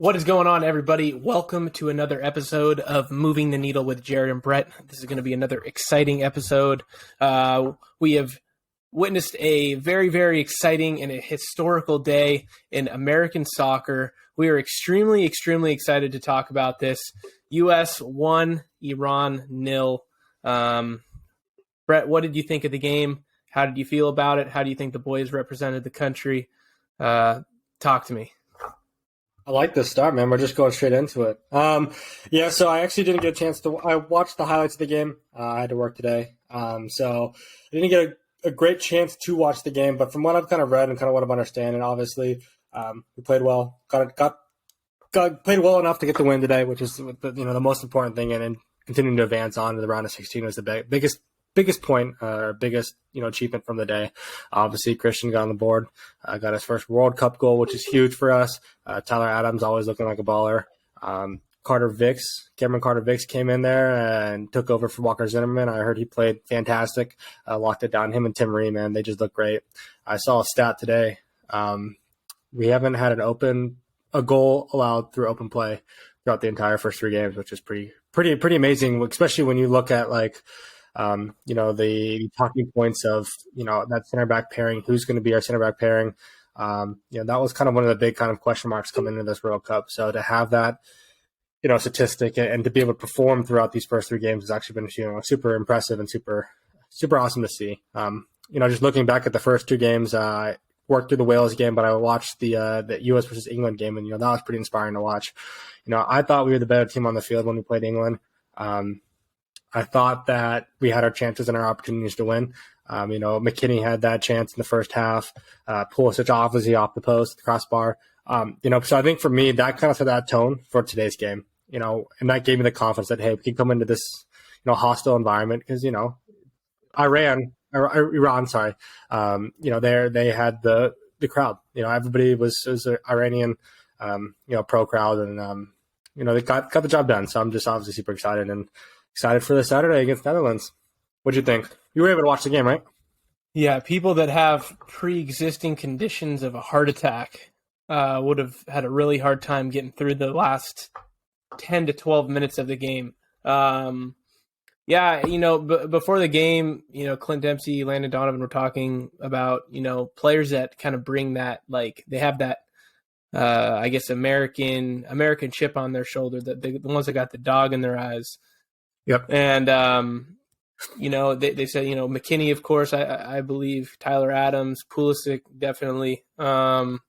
What is going on, everybody? Welcome to another episode of Moving the Needle with Jared and Brett. This is going to be another exciting episode. We have witnessed a very, very exciting and a historical day in American soccer. We are extremely, extremely excited to talk about this. U.S. 1, Iran 0. Brett, what did you think of the game? How did you feel about it? How do you think the boys represented the country? Talk to me. I like this start, man. We're just going straight into it. So I actually didn't get a chance to – I watched the highlights of the game. I had to work today. So I didn't get a great chance to watch the game. But from what I've kind of read and kind of what I'm understanding, obviously we played well. Played well enough to get the win today, which is the most important thing. And then continuing to advance on to the round of 16 was the biggest point, biggest achievement from the day. Obviously, Christian got on the board, got his first World Cup goal, which is huge for us. Tyler Adams always looking like a baller. Cameron Carter-Vicks came in there and took over for Walker Zimmerman. I heard he played fantastic, locked it down. Him and Tim Ree, man, they just look great. I saw a stat today. We haven't had a goal allowed through open play throughout the entire first 3 games, which is pretty amazing, especially when you look at the talking points of, that center back pairing, who's going to be our center back pairing. That was kind of one of the big kind of question marks coming into this World Cup. So to have that, statistic and to be able to perform throughout these first 3 games has actually been, super impressive and super, super awesome to see. Just looking back at the first 2 games, I worked through the Wales game, but I watched the U.S. versus England game, and, that was pretty inspiring to watch. I thought we were the better team on the field when we played England. I thought that we had our chances and our opportunities to win. McKinney had that chance in the first half. Pulisic obviously off the post, the crossbar. So I think for me, that kind of set that tone for today's game. And that gave me the confidence that, hey, we can come into this, hostile environment because, Iran, sorry. They had the crowd. Everybody was an Iranian, pro crowd, and they got the job done. So I'm just obviously super excited and excited for the Saturday against Netherlands. What'd you think? You were able to watch the game, right? Yeah, people that have pre-existing conditions of a heart attack would have had a really hard time getting through the last 10 to 12 minutes of the game. Before the game, Clint Dempsey, Landon Donovan were talking about, players that kind of bring that, they have that, American chip on their shoulder, the ones that got the dog in their eyes. Yep. And, they said, McKinney, of course, I believe, Tyler Adams, Pulisic, definitely. But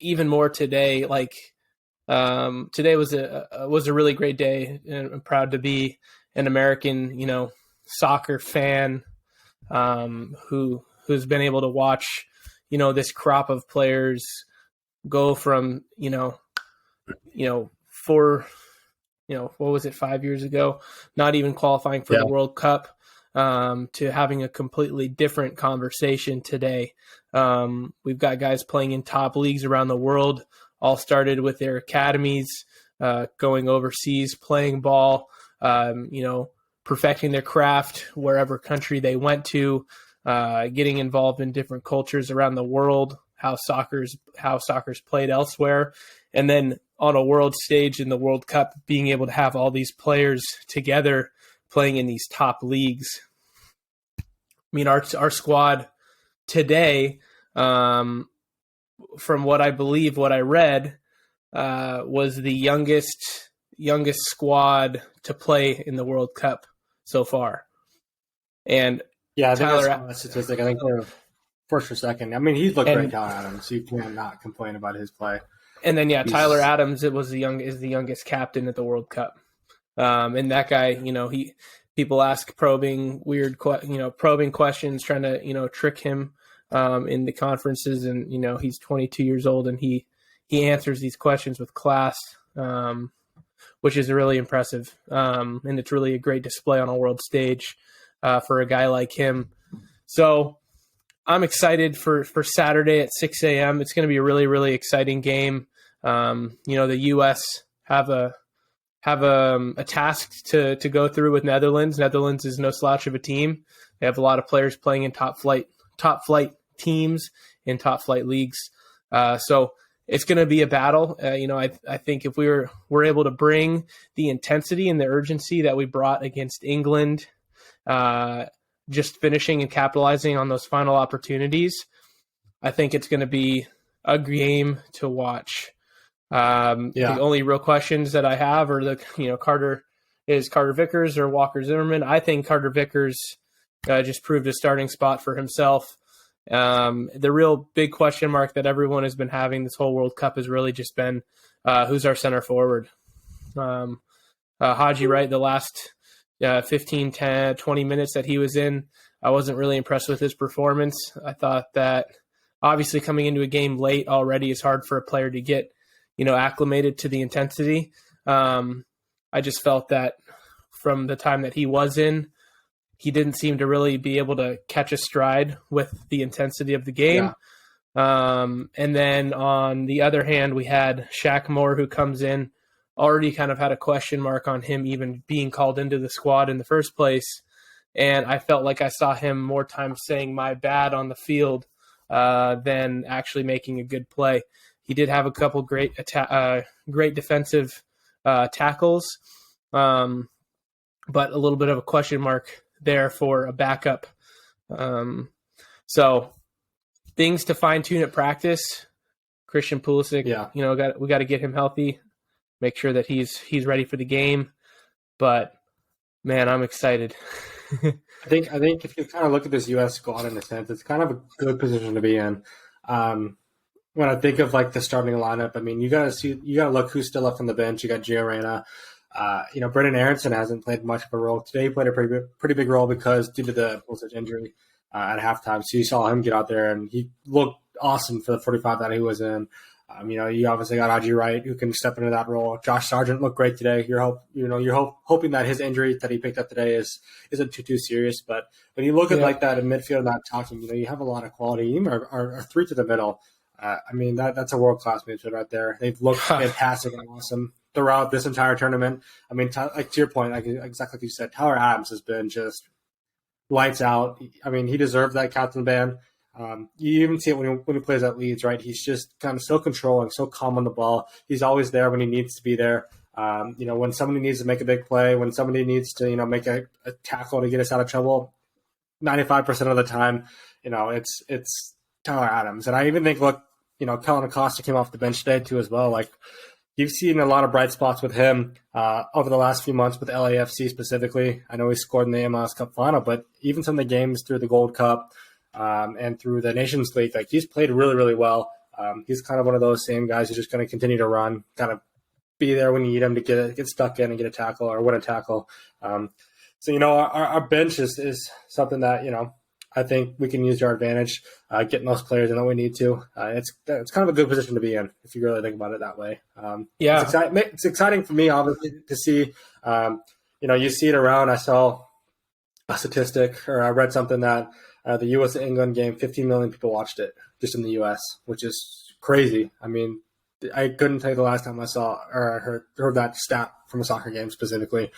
even more today, today was a really great day, and I'm proud to be an American, soccer fan, who's been able to watch, this crop of players go from, what was it, 5 years ago, not even qualifying for the World Cup, to having a completely different conversation today. We've got guys playing in top leagues around the world, all started with their academies, going overseas, playing ball, perfecting their craft wherever country they went to, getting involved in different cultures around the world, how soccer's played elsewhere, and then on a world stage in the World Cup, being able to have all these players together playing in these top leagues. I mean, our squad today, from what I read, was the youngest squad to play in the World Cup so far. And I think I saw that statistic. I think they're first or second. I mean, he's looked great, Tyler Adams. So you can't not complain about his play. And then, Tyler Adams is the youngest captain at the World Cup. And that guy, people ask probing questions, trying to, trick him in the conferences. And, he's 22 years old, and he answers these questions with class, which is really impressive. And it's really a great display on a world stage for a guy like him. So I'm excited for Saturday at 6 a.m. It's going to be a really, really exciting game. The U.S. have a task to go through with Netherlands. Netherlands is no slouch of a team. They have a lot of players playing in top flight teams in top flight leagues. So it's going to be a battle. I think if we're able to bring the intensity and the urgency that we brought against England, just finishing and capitalizing on those final opportunities, I think it's going to be a game to watch. The only real questions that I have are Carter Vickers or Walker Zimmerman. I think Carter Vickers just proved a starting spot for himself. The real big question mark that everyone has been having this whole World Cup has really just been who's our center forward. Haji Wright, the last 15, 10, 20 minutes that he was in, I wasn't really impressed with his performance. I thought that obviously coming into a game late already is hard for a player to get, acclimated to the intensity. I just felt that from the time that he was in, he didn't seem to really be able to catch a stride with the intensity of the game. Yeah. And then on the other hand, we had Shaq Moore, who comes in, already kind of had a question mark on him even being called into the squad in the first place. And I felt like I saw him more times saying my bad on the field than actually making a good play. He did have a couple great defensive tackles, but a little bit of a question mark there for a backup. So things to fine tune at practice. Christian Pulisic, we got to get him healthy, make sure that he's ready for the game. But man, I'm excited. I think if you kind of look at this U.S. squad in a sense, it's kind of a good position to be in. When I think of like the starting lineup, I mean, you got to look who's still left on the bench. You got Gio Reyna. Brendan Aronson hasn't played much of a role today. He played a pretty big role because due to the Pulisic injury at halftime. So you saw him get out there and he looked awesome for the 45 that he was in. You obviously got Haji Wright who can step into that role. Josh Sargent looked great today. You're hoping that his injury that he picked up today isn't too serious. But when you look at like that in midfield and that talking, you have a lot of quality. Even our three to the middle. That's a world class midfield right there. They've looked fantastic and awesome throughout this entire tournament. I mean, to your point, exactly like you said, Tyler Adams has been just lights out. I mean, he deserved that captain ban. You even see it when he plays at Leeds, right? He's just kind of so controlling, so calm on the ball. He's always there when he needs to be there. When somebody needs to make a big play, when somebody needs to, make a tackle to get us out of trouble, 95% of the time, it's Tyler Adams. And I even think, Kellen Acosta came off the bench today too as well. Like, you've seen a lot of bright spots with him over the last few months with LAFC specifically. I know he scored in the MLS Cup final, but even some of the games through the Gold Cup and through the Nations League, like he's played really, really well. He's kind of one of those same guys who's just going to continue to run, kind of be there when you need him to get stuck in and get a tackle or win a tackle. Our bench is something that, I think we can use to our advantage, getting those players in that we need to. It's kind of a good position to be in if you really think about it that way. It's exciting for me, obviously, to see. You see it around. I saw a statistic, or I read something that the U.S. England game, 15 million people watched it just in the U.S., which is crazy. I mean, I couldn't tell you the last time I saw or heard that stat from a soccer game specifically.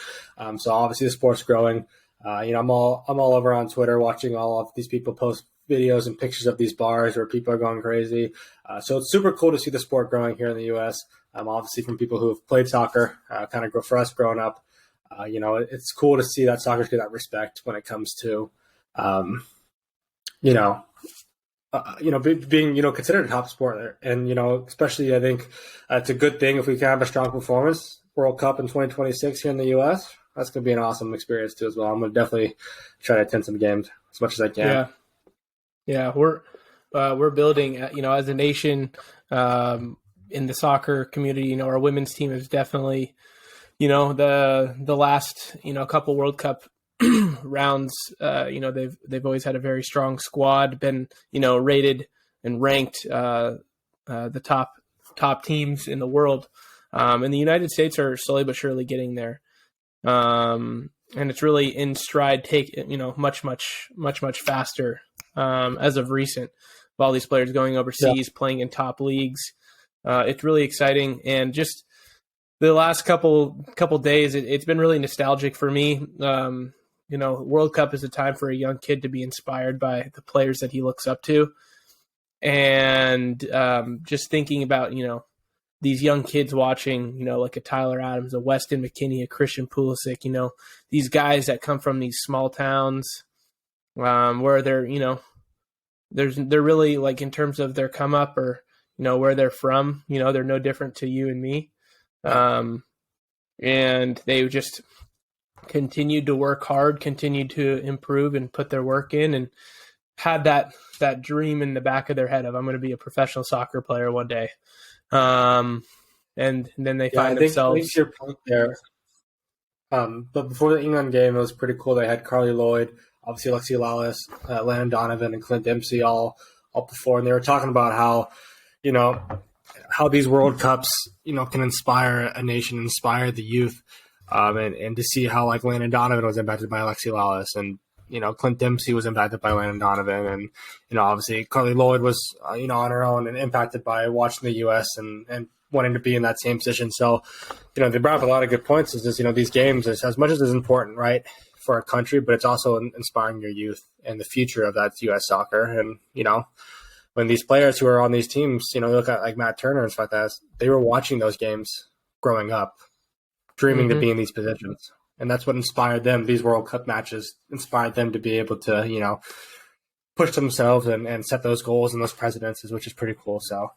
So obviously the sport's growing. I'm all over on Twitter watching all of these people post videos and pictures of these bars where people are going crazy. So it's super cool to see the sport growing here in the U.S. Obviously from people who have played soccer, kind of for us growing up. It's cool to see that soccer get that respect when it comes to, being considered a top sport. And especially I think it's a good thing if we can have a strong performance World Cup in 2026 here in the U.S. That's going to be an awesome experience too as well. I'm going to definitely try to attend some games as much as I can. Yeah. We're building, as a nation in the soccer community. Our women's team is definitely, the last, couple World Cup rounds. They've always had a very strong squad, been rated and ranked the top teams in the world. And the United States are slowly but surely getting there. And it's really in stride, much faster as of recent. With all these players going overseas, playing in top leagues, it's really exciting. And just the last couple days, it's been really nostalgic for me. World Cup is a time for a young kid to be inspired by the players that he looks up to. And just thinking about, these young kids watching, like a Tyler Adams, a Weston McKinney, a Christian Pulisic, these guys that come from these small towns where they're, they're really like in terms of their come up or, where they're from, they're no different to you and me. And they just continued to work hard, continued to improve and put their work in, and had that dream in the back of their head of, I'm going to be a professional soccer player one day. And then they find themselves. I think your point there. But before the England game, it was pretty cool. They had Carly Lloyd, obviously Alexi Lalas, Landon Donovan, and Clint Dempsey all before, and they were talking about how, how these World Cups, can inspire a nation, inspire the youth, and to see how like Landon Donovan was impacted by Alexi Lalas, and Clint Dempsey was impacted by Landon Donovan, and obviously Carly Lloyd was on her own and impacted by watching the U.S. and wanting to be in that same position. So they brought up a lot of good points. Is just these games, as much as it's important, right, for our country, but it's also inspiring your youth and the future of that U.S. soccer. And when these players who are on these teams, look at like Matt Turner and stuff like that, they were watching those games growing up, dreaming to be in these positions. And that's what inspired them. These World Cup matches inspired them to be able to, push themselves and set those goals and those precedences, which is pretty cool. So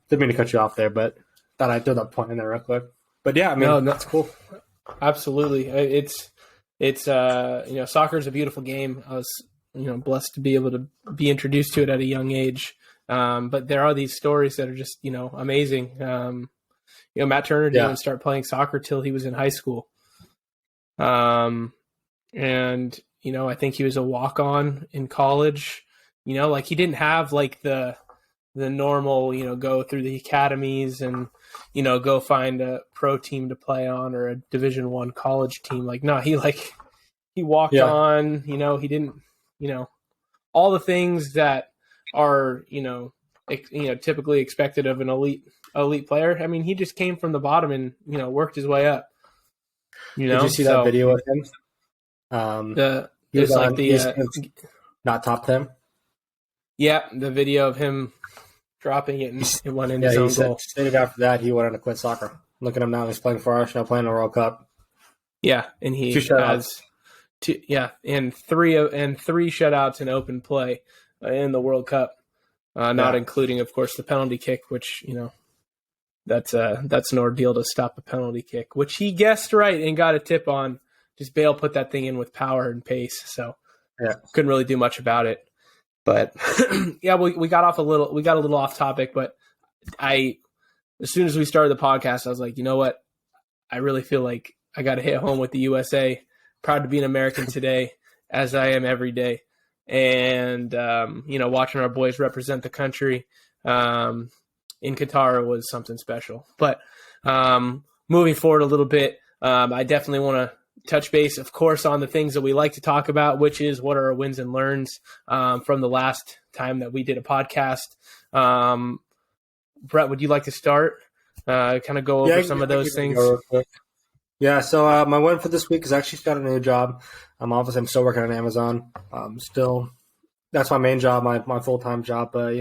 didn't mean to cut you off there, but thought I'd throw that point in there real quick. But yeah, no, that's cool. Absolutely. It's soccer is a beautiful game. I was, blessed to be able to be introduced to it at a young age. But there are these stories that are just, amazing. Matt Turner didn't start playing soccer till he was in high school. And, I think he was a walk-on in college, like he didn't have like the normal, go through the academies and, go find a pro team to play on or a Division I college team. Like, no, he walked on, he didn't, all the things that are, typically expected of an elite player. I mean, he just came from the bottom and, worked his way up. Did you see that video of him? He was like not top 10. Yeah, the video of him dropping it and it went in his own goal. Stated after that he wanted to quit soccer. Look at him now; he's playing for Arsenal, playing the World Cup. Yeah, and he has three shutouts in open play in the World Cup, not including, of course, the penalty kick, which that's an ordeal to stop a penalty kick, which he guessed right and got a tip on. Just Bale put that thing in with power and pace, so couldn't really do much about it. But we got a little off topic. But as soon as we started the podcast, I was like, you know what? I really feel like I got to hit home with the USA. Proud to be an American today, as I am every day, and watching our boys represent the country in Qatar was something special. But moving forward a little bit, I definitely want to touch base, of course, on the things that we like to talk about, which is what are our wins and learns from the last time that we did a podcast. Brett, would you like to start? Kind of go over some of those things. Yeah, so my win for this week is actually starting a new job. Obviously, I'm still working on Amazon. That's my main job, my full-time job. But,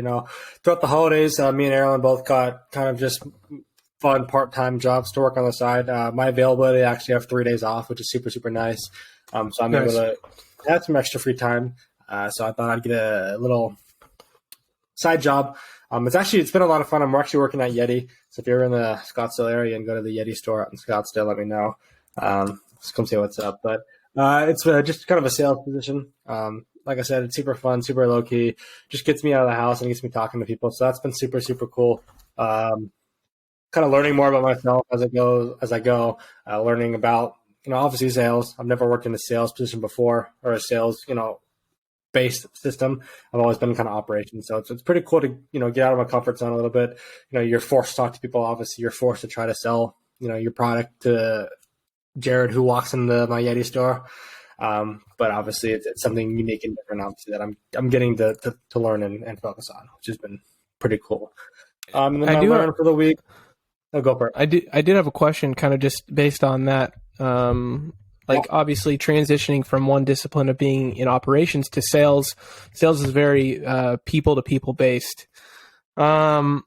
throughout the holidays, me and Aaron both got kind of just fun part-time jobs to work on the side. My availability, I actually have 3 days off, which is super, super nice. So I'm able to have some extra free time. So I thought I'd get a little side job. It's been a lot of fun. I'm actually working at Yeti. So if you're in the Scottsdale area and go to the Yeti store out in Scottsdale, let me know. Just come see what's up. But it's just kind of a sales position. Like I said, it's super fun, super low key. Just gets me out of the house and gets me talking to people. So that's been super, super cool. Kind of learning more about myself as I go, learning about, obviously sales. I've never worked in a sales position before or a sales, based system. I've always been kind of operations. So it's pretty cool to, get out of my comfort zone a little bit. You're forced to talk to people. Obviously you're forced to try to sell, your product to Jared, who walks into my Yeti store. But obviously it's something unique and different, obviously, that I'm getting to learn and focus on, which has been pretty cool. And then my learn for the week. I'll go for it. I did have a question kind of just based on that. Obviously transitioning from one discipline of being in operations to sales. Sales is very people to people based. Um,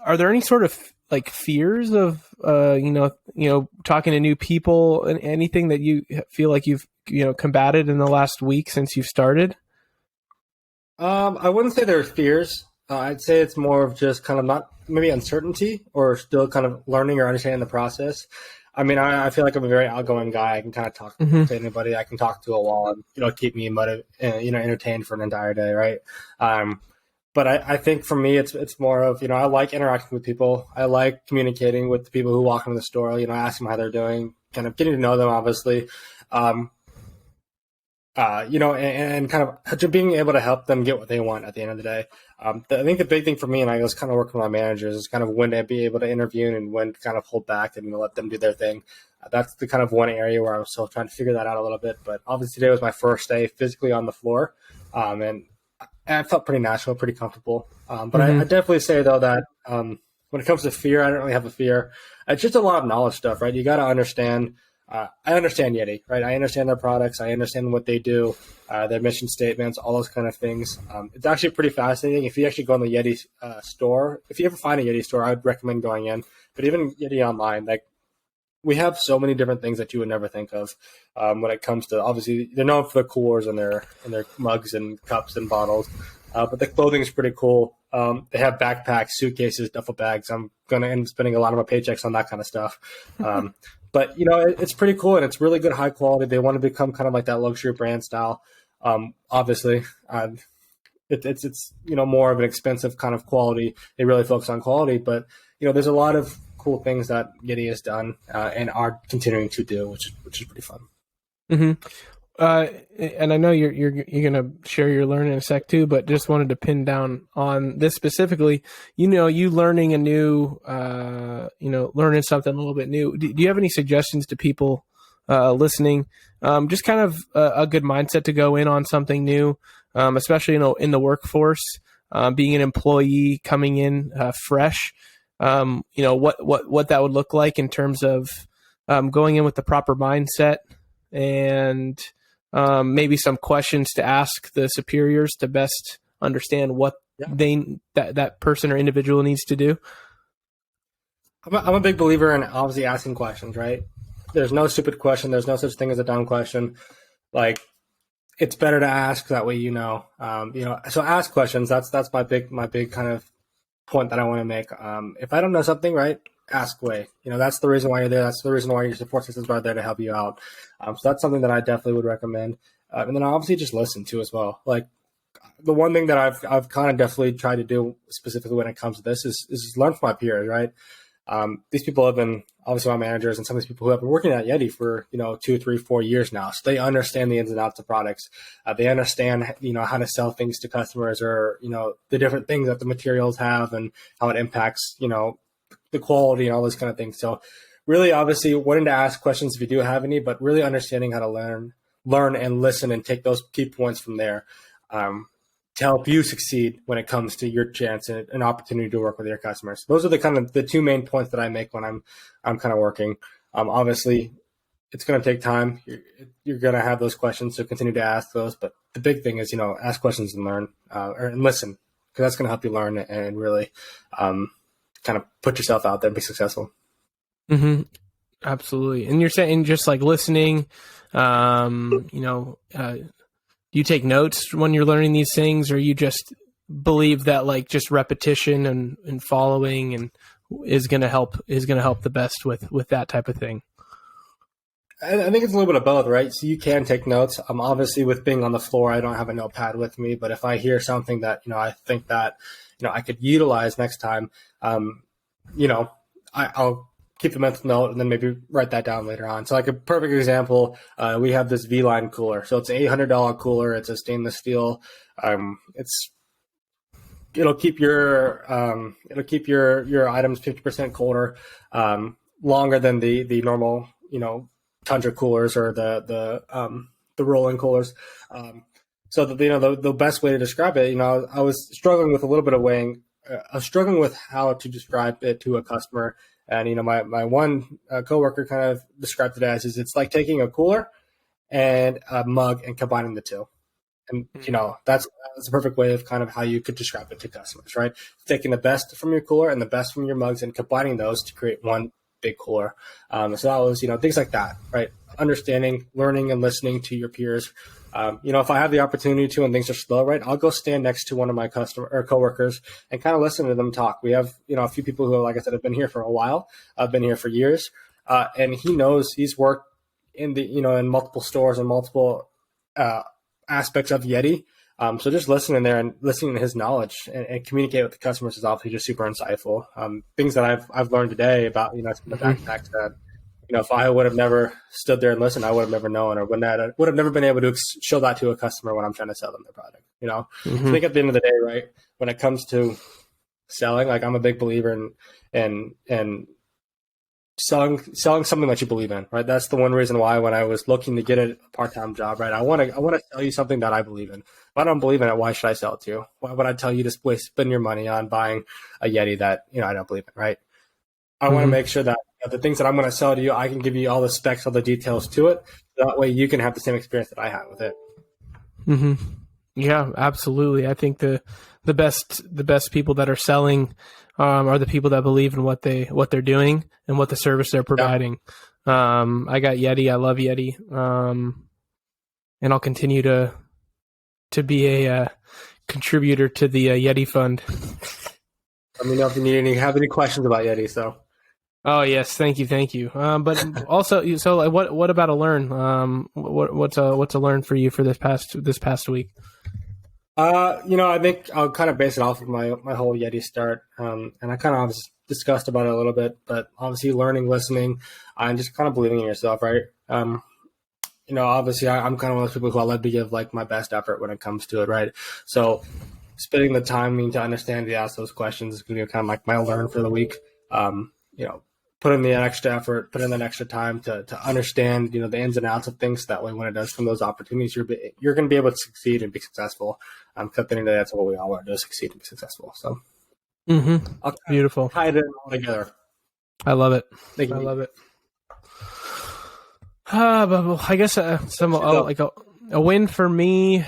are there any sort of like fears of talking to new people and anything that you feel like you've combated in the last week since you've started? I wouldn't say there are fears. I'd say it's more of just kind of not maybe uncertainty or still kind of learning or understanding the process. I mean, I feel like I'm a very outgoing guy. I can kind of talk to anybody. I can talk to a wall and keep me entertained for an entire day, right? But I think for me, it's more of, I like interacting with people. I like communicating with the people who walk into the store, asking them how they're doing, kind of getting to know them, obviously. And kind of just being able to help them get what they want at the end of the day. I think the big thing for me, and I was kind of working with my managers, is kind of when to be able to interview and when to kind of hold back and let them do their thing. That's the kind of one area where I was still trying to figure that out a little bit. But obviously today was my first day physically on the floor. And I felt pretty natural, pretty comfortable. But I definitely say, though, that when it comes to fear, I don't really have a fear. It's just a lot of knowledge stuff, right? You got to understand. I understand Yeti, right? I understand their products. I understand what they do, their mission statements, all those kind of things. It's actually pretty fascinating. If you actually go in the Yeti store, if you ever find a Yeti store, I would recommend going in. But even Yeti online, like, we have so many different things that you would never think of when it comes to, obviously, they're known for their coolers and their mugs and cups and bottles. But the clothing is pretty cool. They have backpacks, suitcases, duffel bags. I'm going to end up spending a lot of my paychecks on that kind of stuff. But, it's pretty cool, and it's really good, high quality. They want to become kind of like that luxury brand style. Obviously, it's more of an expensive kind of quality. They really focus on quality, but, there's a lot of cool things that Yeti has done and are continuing to do, which is pretty fun. Mm-hmm. And I know you're going to share your learning in a sec too, but just wanted to pin down on this specifically. You learning a new, learning something a little bit new. Do you have any suggestions to people listening? Just kind of a good mindset to go in on something new, especially in the workforce, being an employee coming in fresh. What that would look like in terms of going in with the proper mindset and maybe some questions to ask the superiors to best understand what that person or individual needs to do. I'm a big believer in obviously asking questions, right? There's no stupid question. There's no such thing as a dumb question. Like, it's better to ask, that way so ask questions. That's my big kind of point that I want to make. If I don't know something, right, ask away. That's the reason why you're there. That's the reason why your support systems are there to help you out. So that's something that I definitely would recommend. And then obviously just listen to as well. Like, the one thing that I've kind of definitely tried to do specifically when it comes to this is learn from my peers, right? These people have been obviously my managers and some of these people who have been working at Yeti for 2, 3, 4 years now. So they understand the ins and outs of products. They understand how to sell things to customers, or the different things that the materials have and how it impacts the quality and all those kind of things. So really, obviously, wanting to ask questions if you do have any, but really understanding how to learn and listen and take those key points from there to help you succeed when it comes to your chance and an opportunity to work with your customers. Those are the two main points that I make when I'm kind of working. Obviously, it's going to take time. You're going to have those questions, so continue to ask those. But the big thing is, ask questions and learn and listen, because that's going to help you learn and really kind of put yourself out there and be successful. Mm-hmm. Absolutely. And you're saying just like listening, you take notes when you're learning these things, or you just believe that like just repetition and following and is going to help the best with that type of thing? I think it's a little bit of both, right? So you can take notes. Obviously, with being on the floor, I don't have a notepad with me, but if I hear something that, I think that, I could utilize next time, I'll keep the mental note and then maybe write that down later on. So like a perfect example, we have this V-Line cooler. So it's an $800 cooler. It's a stainless steel. It'll keep your items 50% colder, longer than the normal, Tundra coolers or the rolling coolers. So the best way to describe it, I was struggling with a little bit of weighing. I was struggling with how to describe it to a customer. And, my one coworker kind of described it as it's like taking a cooler and a mug and combining the two. And, that's a perfect way of kind of how you could describe it to customers, right? Taking the best from your cooler and the best from your mugs and combining those to create one big cooler. So that was, things like that, right? Understanding, learning, and listening to your peers. If I have the opportunity to and things are slow, right, I'll go stand next to one of my customer or coworkers and kind of listen to them talk. We have, a few people who, like I said, have been here for a while. I've been here for years. And he knows he's worked in in multiple stores and multiple aspects of Yeti. So just listening there and listening to his knowledge and communicate with the customers is obviously just super insightful. Things that I've learned today about, the backpacks that, if I would have never stood there and listened, I would have never known, or would have never been able to show that to a customer when I'm trying to sell them their product, I think at the end of the day, right, when it comes to selling, like I'm a big believer in selling something that you believe in, right? That's the one reason why when I was looking to get a part-time job, right, I want to sell you something that I believe in. If I don't believe in it, why should I sell it to you? Why would I tell you to spend your money on buying a Yeti that, I don't believe in, right? I want to make sure that the things that I'm going to sell to you, I can give you all the specs, all the details to it. So that way you can have the same experience that I had with it. Mm-hmm. Yeah, absolutely. I think the best people that are selling are the people that believe in what they're doing and what the service they're providing. Yeah. I got Yeti. I love Yeti. And I'll continue to be a contributor to the Yeti fund. Let me know if you have any questions about Yeti. So. Oh yes, thank you. But also, so like, what about a learn? What's a learn for you for this past week? I think I'll kind of base it off of my whole Yeti start. And I kind of discussed about it a little bit, but obviously learning, listening, and just kind of believing in yourself, right? Obviously I'm kind of one of those people who I love to give like my best effort when it comes to it, right? So spending the time to understand to ask those questions is going to be kind of like my learn for the week. Put in the extra effort, put in that extra time to understand, the ins and outs of things. That way, when it does come those opportunities, you're going to be able to succeed and be successful. At the end of the day, that's what we all want to do: succeed and be successful. So, Beautiful. Tie it in all together. I love it. Thank you. I love it. But I guess like a win for me.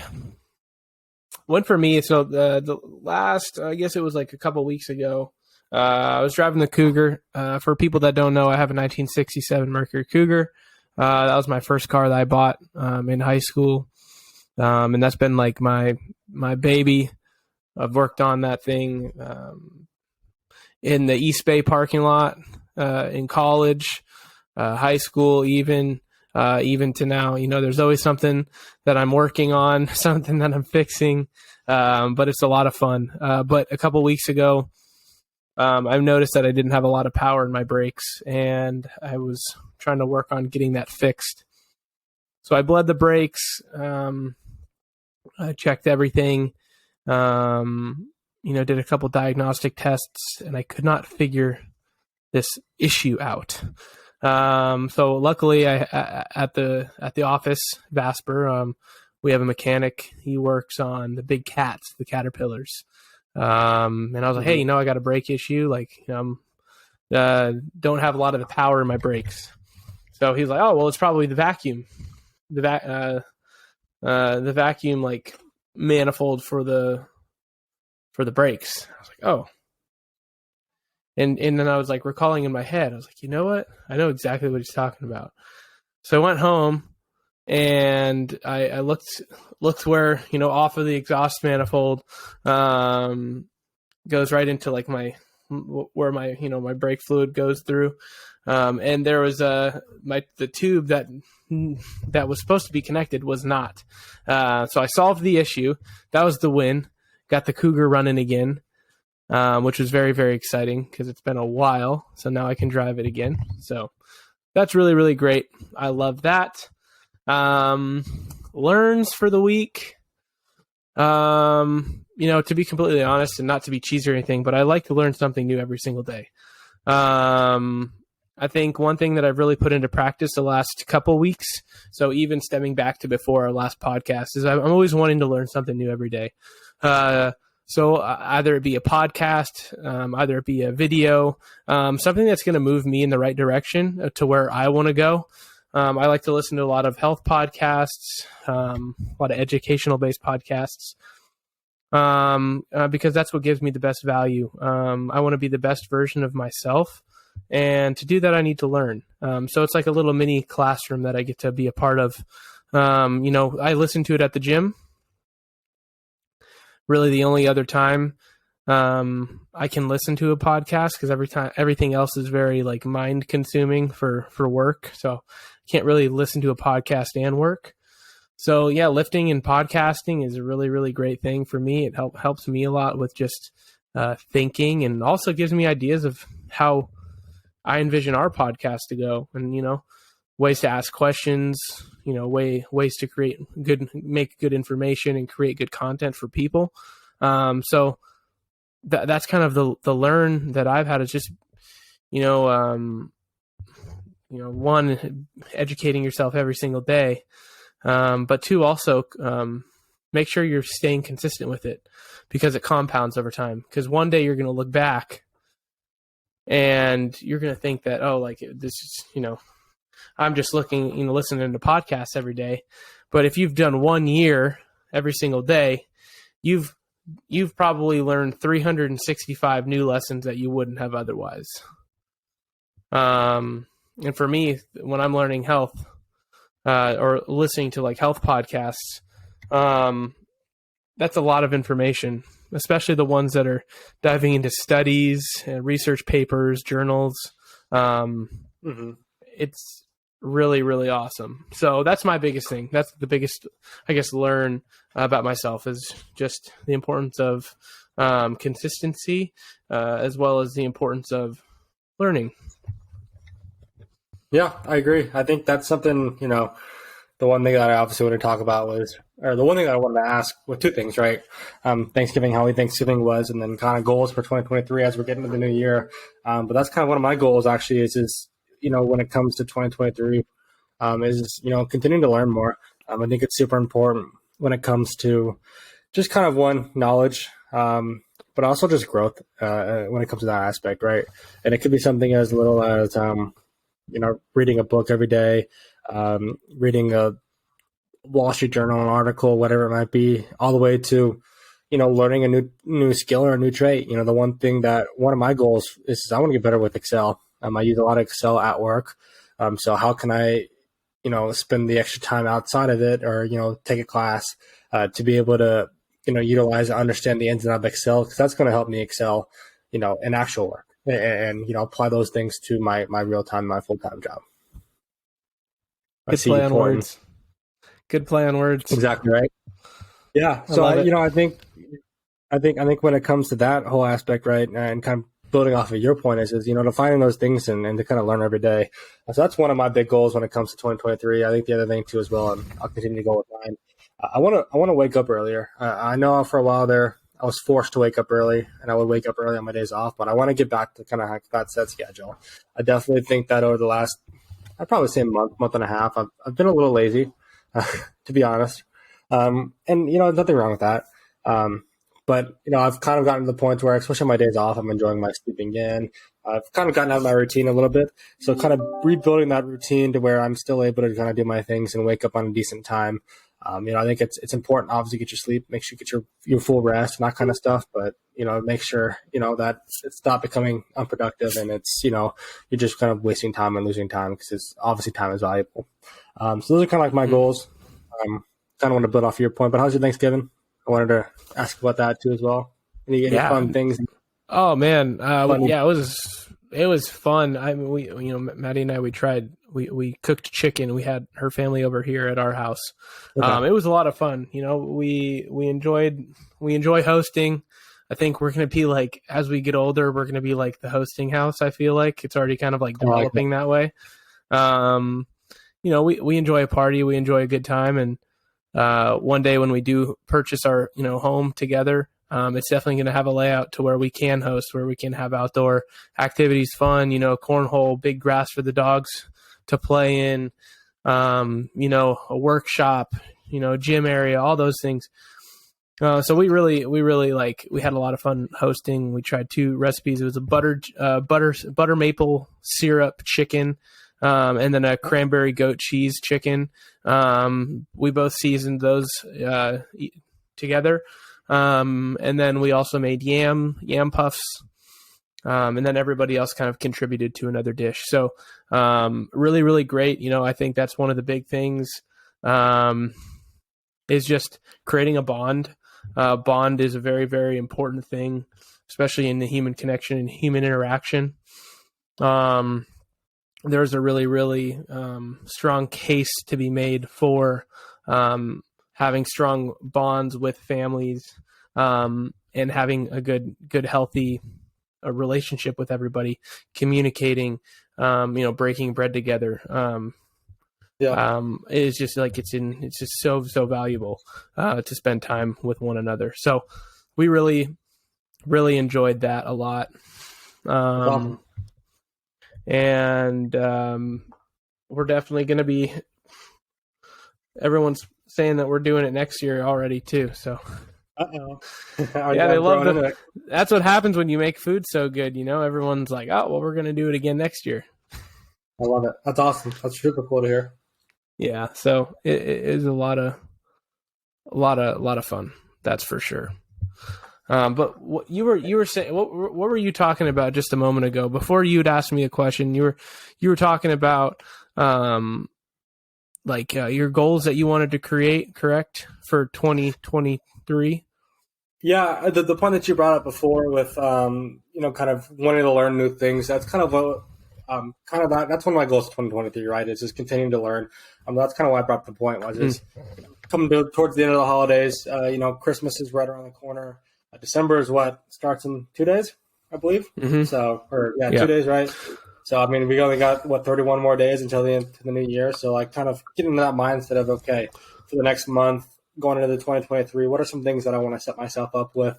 So the last, I guess it was like a couple weeks ago. I was driving the Cougar. For people that don't know, I have a 1967 Mercury Cougar. That was my first car that I bought in high school, and that's been like my baby. I've worked on that thing in the East Bay parking lot in college, high school, even to now. There's always something that I'm working on, something that I'm fixing, but it's a lot of fun. But a couple weeks ago, I've noticed that I didn't have a lot of power in my brakes, and I was trying to work on getting that fixed. So I bled the brakes, I checked everything, did a couple diagnostic tests, and I could not figure this issue out. So luckily, at the office, Vasper, we have a mechanic. He works on the big cats, the Caterpillars. And I was like, hey, I got a brake issue. Like, don't have a lot of the power in my brakes. So he's like, oh, well, it's probably the vacuum, the vacuum like manifold for the brakes. I was like, oh. And then I was like recalling in my head, I was like, you know what? I know exactly what he's talking about. So I went home and I looked where, off of the exhaust manifold, goes right into like where my brake fluid goes through. And there was the tube that was supposed to be connected was not. So I solved the issue. That was the win. Got the Cougar running again, which was very, very exciting because it's been a while. So now I can drive it again. So that's really, really great. I love that. Learns for the week. To be completely honest and not to be cheesy or anything, but I like to learn something new every single day. I think one thing that I've really put into practice the last couple weeks, so even stemming back to before our last podcast, is I'm always wanting to learn something new every day. So either it be a podcast, either it be a video, something that's going to move me in the right direction to where I want to go. I like to listen to a lot of health podcasts, a lot of educational based podcasts, because that's what gives me the best value. I want to be the best version of myself. And to do that, I need to learn. So it's like a little mini classroom that I get to be a part of. I listen to it at the gym. Really the only other time I can listen to a podcast, because everything else is very like mind consuming for work. So I can't really listen to a podcast and work. So yeah, lifting and podcasting is a really, really great thing for me. It helps me a lot with just thinking, and also gives me ideas of how I envision our podcast to go, and, ways to ask questions, ways to make good information and create good content for people. So that's kind of the learn that I've had, is just, one, educating yourself every single day. But two, also, make sure you're staying consistent with it, because it compounds over time. Because one day you're going to look back and you're going to think that, oh, like this is, I'm just listening to podcasts every day. But if you've done 1 year every single day, you've probably learned 365 new lessons that you wouldn't have otherwise. And for me, when I'm learning health, or listening to like health podcasts, that's a lot of information, especially the ones that are diving into studies, research papers, journals. It's really, really awesome. So that's my biggest thing. That's the biggest, I guess, learn about myself, is just the importance of consistency, as well as the importance of learning. Yeah, I agree. I think that's something, the one thing that I obviously want to talk about the one thing that I wanted to ask with two things, right? Thanksgiving, how Thanksgiving was, and then kind of goals for 2023 as we're getting into the new year. But that's kind of one of my goals actually is when it comes to 2023, is, continuing to learn more. I think it's super important when it comes to just kind of knowledge, but also just growth, when it comes to that aspect, right? And it could be something as little as, reading a book every day, reading a Wall Street Journal, an article, whatever it might be, all the way to, learning a new skill or a new trait. The one of my goals is I want to get better with Excel. I use a lot of Excel at work. So how can I, spend the extra time outside of it, or, take a class, to be able to, utilize and understand the ins and outs of Excel, because that's going to help me excel, in actual work, and apply those things to my real time, my full-time job. Good play on words. Good play on words. Exactly right. Yeah. So I think when it comes to that whole aspect, right, and kind of building off of your point is to finding those things and to kind of learn every day. So that's one of my big goals when it comes to 2023. I think the other thing too as well, and I'll continue to go with mine. I want to wake up earlier. I know for a while there I was forced to wake up early, and I would wake up early on my days off, but I want to get back to kind of that set schedule. I definitely think that over the last, I'd probably say month and a half, I've been a little lazy, to be honest. And, there's nothing wrong with that. But, I've kind of gotten to the point where, especially on my days off, I'm enjoying my sleeping in. I've kind of gotten out of my routine a little bit. So kind of rebuilding that routine to where I'm still able to kind of do my things and wake up on a decent time. I think it's important, obviously, get your sleep, make sure you get your full rest and that kind of stuff. But, make sure, that it's not becoming unproductive, and it's, you're just kind of wasting time and losing time, because it's obviously time is valuable. So those are kind of like my goals. Kind of want to build off your point, but how's your Thanksgiving? I wanted to ask about that too as well. Any fun things? Oh man. It was fun. I mean, Maddie and I, we cooked chicken. We had her family over here at our house. Okay. It was a lot of fun. We enjoy hosting. I think we're going to be like, as we get older, we're going to be like the hosting house. I feel like it's already kind of like developing that way. We enjoy a party. We enjoy a good time. And one day when we do purchase our, home together, it's definitely going to have a layout to where we can host, where we can have outdoor activities, fun, cornhole, big grass for the dogs to play in, a workshop, gym area, all those things. So we really we had a lot of fun hosting. We tried 2 recipes. It was a butter maple syrup chicken, and then a cranberry goat cheese chicken. We both seasoned those together. And then we also made yam puffs. And then everybody else kind of contributed to another dish. So really, really great. I think that's one of the big things is just creating a bond. Bond is a very, very important thing, especially in the human connection and human interaction. There's a really, really strong case to be made for having strong bonds with families and having a good, healthy relationship with everybody, communicating, breaking bread together. It's just like it's just so valuable to spend time with one another. So we really, really enjoyed that a lot. And we're definitely going to be, everyone's saying that we're doing it next year already too. So yeah, they love it. That's what happens when you make food so good. Everyone's like, oh, well, we're going to do it again next year. I love it. That's awesome. That's super cool to hear. Yeah. So it is a lot of fun. That's for sure. But what you were saying, what were you talking about just a moment ago before you'd asked me a question? You were talking about, your goals that you wanted to create, correct? For 2023. Yeah. The point that you brought up before with, kind of wanting to learn new things, that's kind of that's one of my goals for 2023, right? Is just continuing to learn. That's kind of why I brought up the point was is coming towards the end of the holidays. Christmas is right around the corner. December is what starts in 2 days, I believe. Mm-hmm. So, 2 days, right? So, I mean, we only got 31 more days until the end of the new year. So, like, kind of getting into that mindset of, okay, for the next month, going into the 2023, what are some things that I want to set myself up with,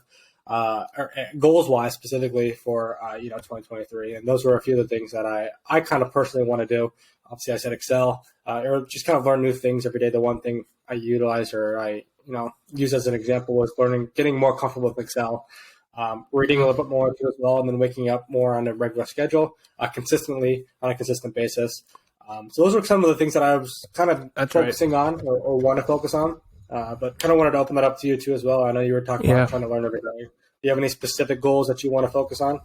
goals wise specifically for 2023? And those were a few of the things that I kind of personally want to do. Obviously, I said Excel, or just kind of learn new things every day. The one thing I utilize or I use as an example was getting more comfortable with Excel, reading a little bit more as well, and then waking up more on a regular schedule, consistently on a consistent basis. So those were some of the things that I was kind of focusing on or want to focus on, but kind of wanted to open that up to you too as well. I know you were talking about trying to learn every day. Do you have any specific goals that you want to focus on?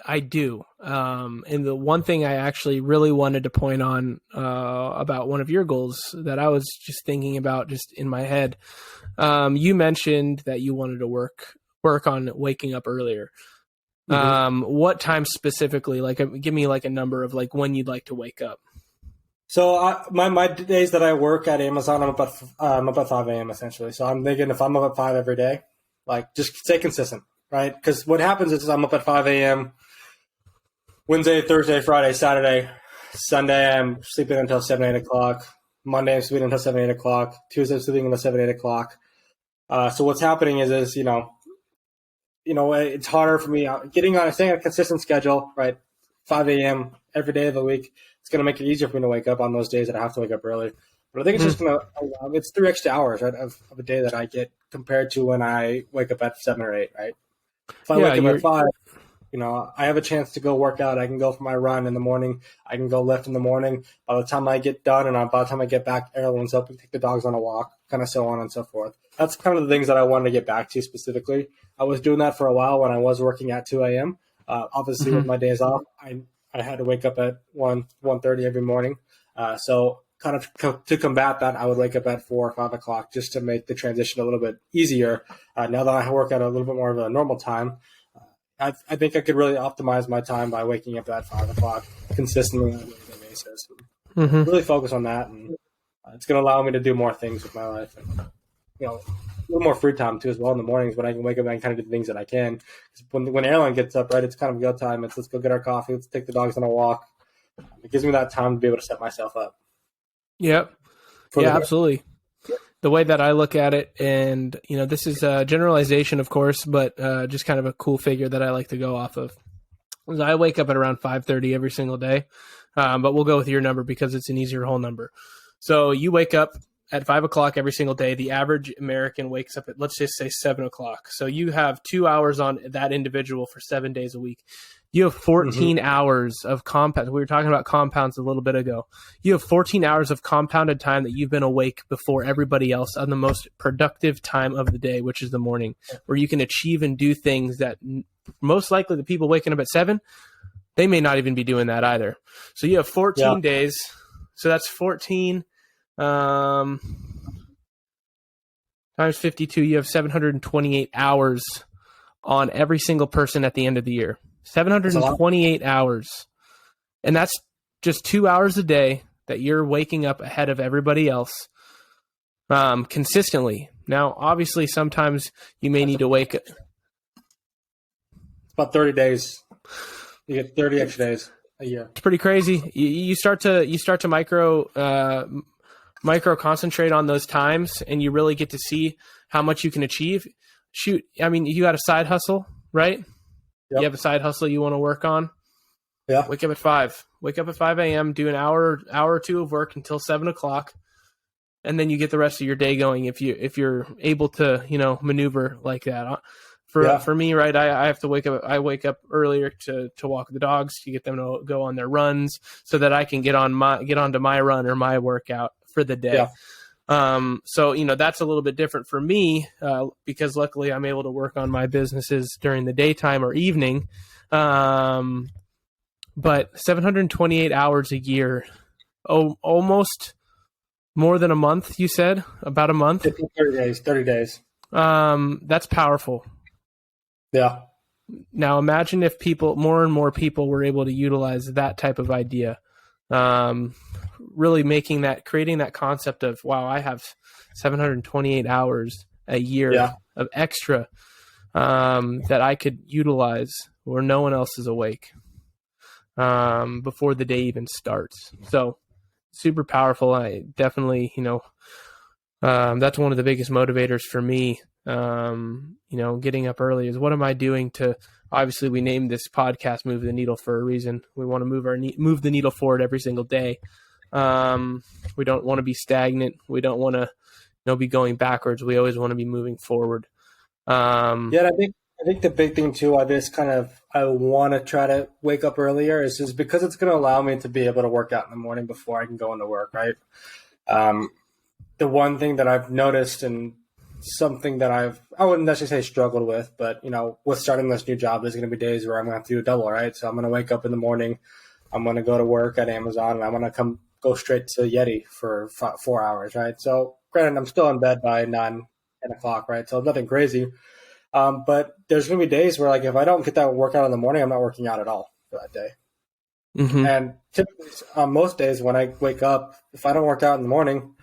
I do. And the one thing I actually really wanted to point on about one of your goals that I was just thinking about just in my head, you mentioned that you wanted to work on waking up earlier. Mm-hmm. What time specifically? Like, give me like a number of like when you'd like to wake up. So my days that I work at Amazon, I'm up at 5 a.m. essentially. So I'm thinking if I'm up at 5 every day, like just stay consistent, right? Because what happens is I'm up at 5 a.m. Wednesday, Thursday, Friday, Saturday, Sunday, I'm sleeping until 7, 8 o'clock. Monday, I'm sleeping until 7, 8 o'clock. Tuesday, I'm sleeping until 7, 8 o'clock. So what's happening is it's harder for me staying on a consistent schedule, right? 5 a.m. every day of the week. It's going to make it easier for me to wake up on those days that I have to wake up early. But I think it's just going to, it's 3 extra hours, right, of a day that I get compared to when I wake up at 7 or 8, right? If I wake up at 5, I have a chance to go work out. I can go for my run in the morning. I can go lift in the morning. By the time I get done and by the time I get back, everyone's up and take the dogs on a walk, kind of so on and so forth. That's kind of the things that I wanted to get back to specifically. I was doing that for a while when I was working at 2 a.m. Obviously, with my days off, I had to wake up at 1:30 every morning. So kind of to combat that, I would wake up at 4 or 5 o'clock just to make the transition a little bit easier. Now that I work at a little bit more of a normal time, I think I could really optimize my time by waking up at 5 o'clock consistently on a daily basis. Really focus on that, and it's going to allow me to do more things with my life, and a little more free time too as well in the mornings when I can wake up and I can kind of do the things that I can. When airline gets up, right, it's kind of go time. It's let's go get our coffee, let's take the dogs on a walk. It gives me that time to be able to set myself up. Yep. Yeah, absolutely. The way that I look at it, and this is a generalization, of course, but just kind of a cool figure that I like to go off of. Is I wake up at around 5:30 every single day, but we'll go with your number because it's an easier whole number. So you wake up at 5 o'clock every single day. The average American wakes up at, let's just say, 7 o'clock. So you have 2 hours on that individual for 7 days a week. You have 14 hours of compound. We were talking about compounds a little bit ago. You have 14 hours of compounded time that you've been awake before everybody else on the most productive time of the day, which is the morning, where you can achieve and do things that most likely the people waking up at 7, they may not even be doing that either. So you have 14 days. So that's 14 times 52. You have 728 hours on every single person at the end of the year. 728 hours. And that's just 2 hours a day that you're waking up ahead of everybody else consistently. Now, obviously, sometimes you may need to wake up. It's about 30 days. You get 30 extra days a year. It's pretty crazy. You start to micro concentrate on those times, and you really get to see how much you can achieve. Shoot, I mean, you got a side hustle, right? Yep. You have a side hustle you want to work on. Yeah. Wake up at 5. Wake up at 5 a.m. Do an hour or two of work until 7 o'clock, and then you get the rest of your day going. If you're able to, maneuver like that. For me, right, I have to wake up. I wake up earlier to walk the dogs, to get them to go on their runs, so that I can get onto my run or my workout for the day. Yeah. So that's a little bit different for me because luckily I'm able to work on my businesses during the daytime or evening. But 728 hours a year, almost more than a month. You said about a month. 30 days. That's powerful. Yeah. Now imagine if more and more people were able to utilize that type of idea. Really creating that concept of, wow, I have 728 hours a year of extra that I could utilize where no one else is awake before the day even starts. So super powerful. I definitely, that's one of the biggest motivators for me. Getting up early is, what am I doing to, obviously we named this podcast Move the Needle for a reason. We want to move the needle forward every single day. We don't want to be stagnant. We don't want to, be going backwards. We always want to be moving forward. I think the big thing too, I want to try to wake up earlier is just because it's going to allow me to be able to work out in the morning before I can go into work. Right. The one thing that I've noticed, and something that I wouldn't necessarily say struggled with, but with starting this new job, there's going to be days where I'm going to have to do a double, right? So I'm going to wake up in the morning, I'm going to go to work at Amazon, and I'm going to go straight to Yeti for 4 hours, right? So granted, I'm still in bed by 10 o'clock, right? So nothing crazy. But there's going to be days where, like, if I don't get that workout in the morning, I'm not working out at all for that day. Mm-hmm. And typically, on most days when I wake up, if I don't work out in the morning,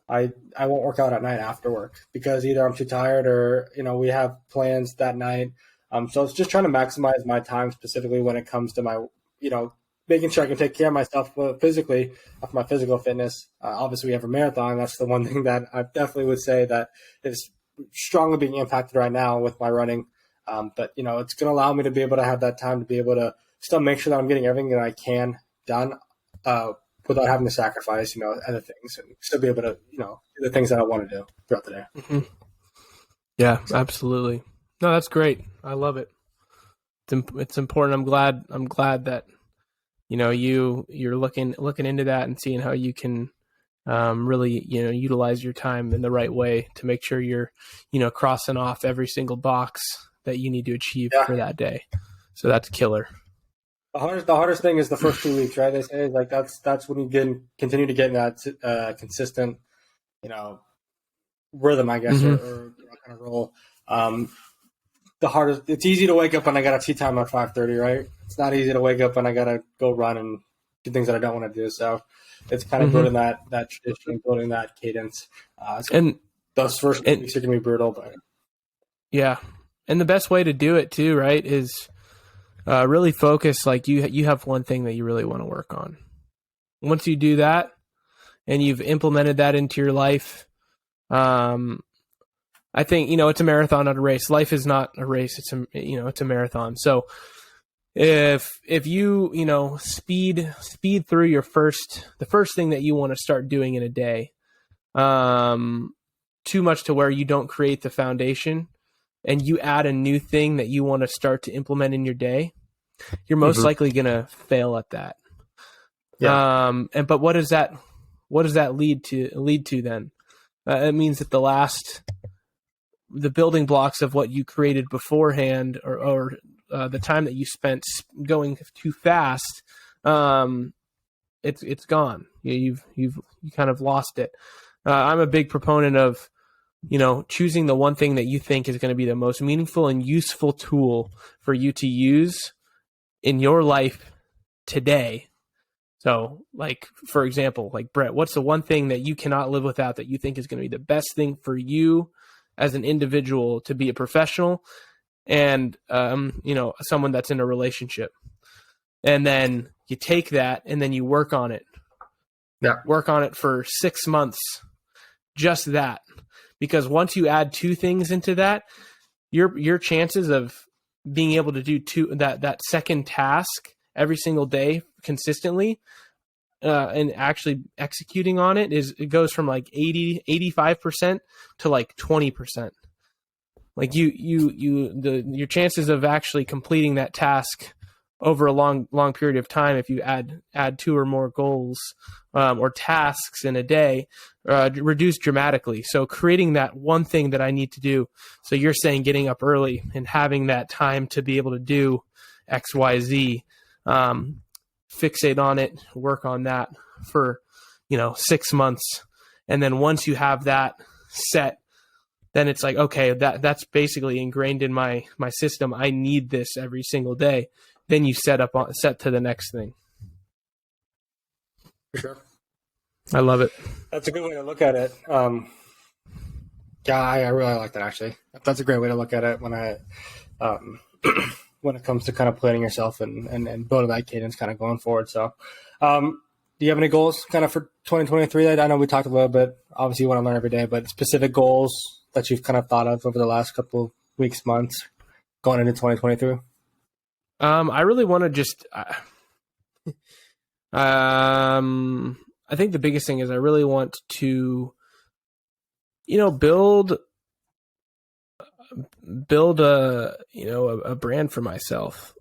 I won't work out at night after work because either I'm too tired or, we have plans that night. So it's just trying to maximize my time specifically when it comes to my, making sure I can take care of myself physically, of my physical fitness. Obviously, we have a marathon. That's the one thing that I definitely would say that is strongly being impacted right now with my running. But, it's going to allow me to be able to have that time to be able to still make sure that I'm getting everything that I can done without having to sacrifice, other things, and still be able to, do the things that I want to do throughout the day. Mm-hmm. Yeah, absolutely. No, that's great. I love it. It's important. I'm glad that, you're looking into that and seeing how you can really, utilize your time in the right way to make sure you're, crossing off every single box that you need to achieve for that day. So that's killer. The hardest thing is the first 2 weeks, right? They say like that's when you continue to get in that consistent, rhythm, I guess, or kind of role. The hardest. It's easy to wake up when I got a tea time at 5:30, right? It's not easy to wake up when I gotta go run and do things that I don't want to do. So it's kind of building that tradition, building that cadence. And those first 2 weeks are gonna be brutal, but yeah. And the best way to do it too, right, is really focus. Like you have one thing that you really want to work on. Once you do that and you've implemented that into your life, I think, it's a marathon, not a race. Life is not a race. It's a marathon. So if you, speed through the first thing that you want to start doing in a day, too much to where you don't create the foundation and you add a new thing that you want to start to implement in your day, you're most likely going to fail at that. Yeah. But what does that lead to then? It means that the building blocks of what you created beforehand, or the time that you spent going too fast, it's gone. You kind of lost it. I'm a big proponent of, choosing the one thing that you think is going to be the most meaningful and useful tool for you to use in your life today. So, like, for example, like Brett, what's the one thing that you cannot live without that you think is going to be the best thing for you as an individual to be a professional and, someone that's in a relationship? And then you take that and then you work on it. Yeah. Work on it for 6 months. Just that. Because once you add two things into that, your chances of being able to do that second task every single day consistently and actually executing on it goes from like 85% to like 20%. Like your chances of actually completing that task over a long period of time, if you add two or more goals or tasks in a day, reduce dramatically. So creating that one thing that I need to do. So you're saying getting up early and having that time to be able to do X, Y, Z, fixate on it, work on that for 6 months, and then once you have that set, then it's like, okay, that's basically ingrained in my system. I need this every single day. Then you set to the next thing. For sure. I love it. That's a good way to look at it. Yeah, I really like that, actually. That's a great way to look at it when it comes to kind of planning yourself and building that cadence kind of going forward. So, do you have any goals kind of for 2023? I know we talked a little bit. Obviously, you want to learn every day, but specific goals that you've kind of thought of over the last couple of weeks, months, going into 2023? I really want to just, I think the biggest thing is I really want to, build a brand for myself,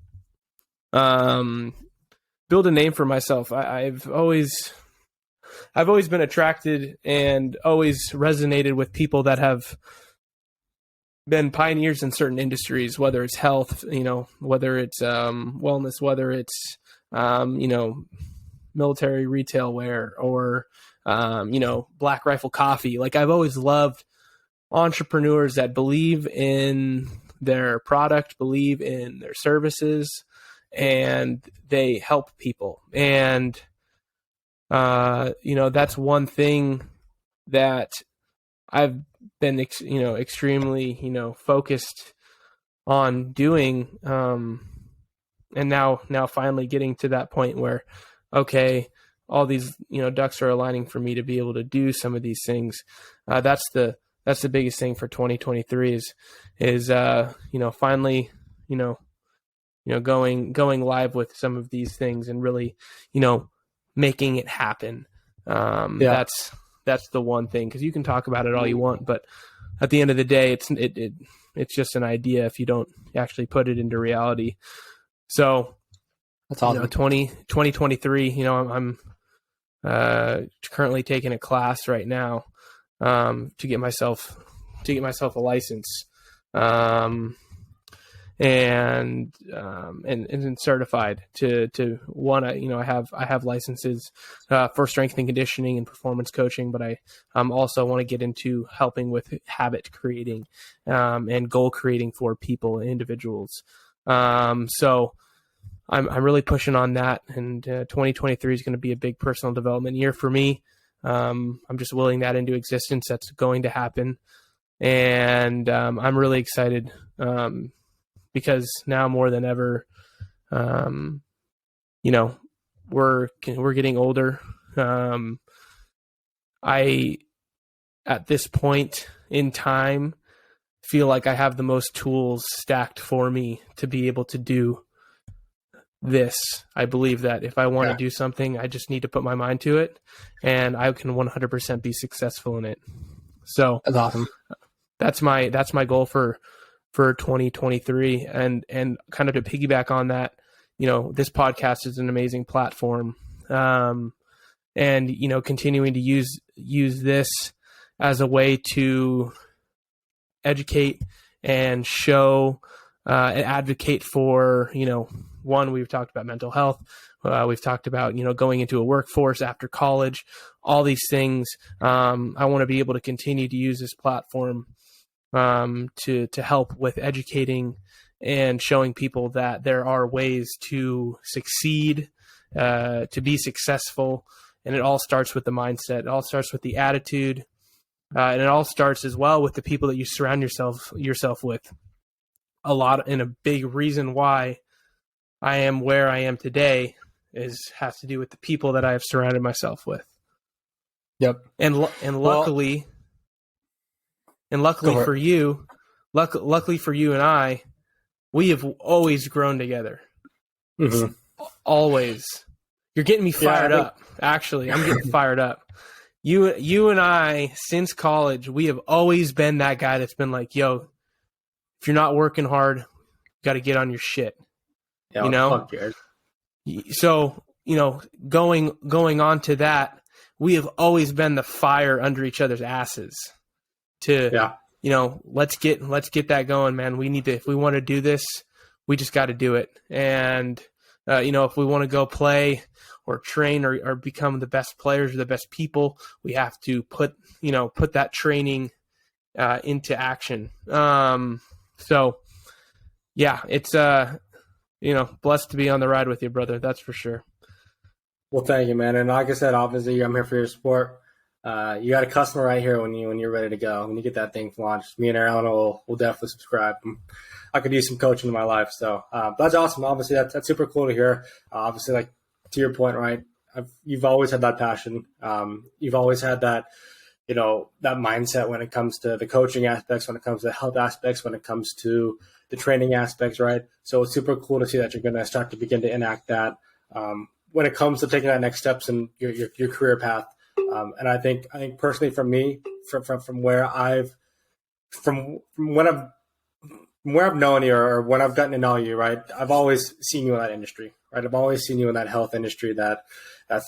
build a name for myself. I've always been attracted and always resonated with people that have been pioneers in certain industries, whether it's health, whether it's wellness, whether it's military retail wear, or Black Rifle Coffee. Like, I've always loved entrepreneurs that believe in their product, believe in their services, and they help people. And that's one thing that I've been extremely focused on doing, and now finally getting to that point where, okay, all these ducks are aligning for me to be able to do some of these things. That's the biggest thing for 2023 is finally going live with some of these things and really making it happen. That's the one thing, because you can talk about it all you want, but at the end of the day, it's just an idea if you don't actually put it into reality. So that's awesome. 2023, I'm currently taking a class right now to get myself a license, and certified to one. I have licenses for strength and conditioning and performance coaching, but I also want to get into helping with habit creating and goal creating for people and individuals. So I'm really pushing on that, and 2023 is going to be a big personal development year for me. I'm just willing that into existence. That's going to happen, and I'm really excited. Because now more than ever, we're getting older. I, at this point in time, feel like I have the most tools stacked for me to be able to do this. I believe that if I want to do something, I just need to put my mind to it, and I can 100% be successful in it. So that's awesome. That's my goal for 2023, and kind of to piggyback on that, this podcast is an amazing platform, and continuing to use this as a way to educate and show and advocate for, one, we've talked about mental health. We've talked about, going into a workforce after college, all these things. I want to be able to continue to use this platform to help with educating and showing people that there are ways to succeed, to be successful. And it all starts with the mindset. It all starts with the attitude. And it all starts as well with the people that you surround yourself with. And a big reason why I am where I am today has to do with the people that I have surrounded myself with. Yep. And luckily for you, luckily for you and I, we have always grown together. Mm-hmm. Always. You're getting me fired up. Actually, I'm getting fired up. You and I, since college, we have always been that guy that's been like, yo, if you're not working hard, you got to get on your shit. Yeah, fuck yours. So, going on to that, we have always been the fire under each other's asses to, let's get that going, man. We need to, if we want to do this, we just got to do it. And, if we want to go play or train or become the best players or the best people, we have to put that training into action. So yeah, it's, blessed to be on the ride with you, brother. That's for sure. Well, thank you, man. And like I said, obviously I'm here for your support. You got a customer right here when you're ready to go. When you get that thing launched, me and Aaron will definitely subscribe. I could use some coaching in my life. So that's awesome. Obviously that's super cool to hear. Obviously, like to your point, right? You've always had that passion. You've always had that, that mindset when it comes to the coaching aspects, when it comes to the health aspects, when it comes to the training aspects, right? So it's super cool to see that you're going to start to begin to enact that when it comes to taking that next steps in your career path. And I think personally from me, from where I've known you or when I've gotten to know you, right? I've always seen you in that industry, right? I've always seen you in that health industry, that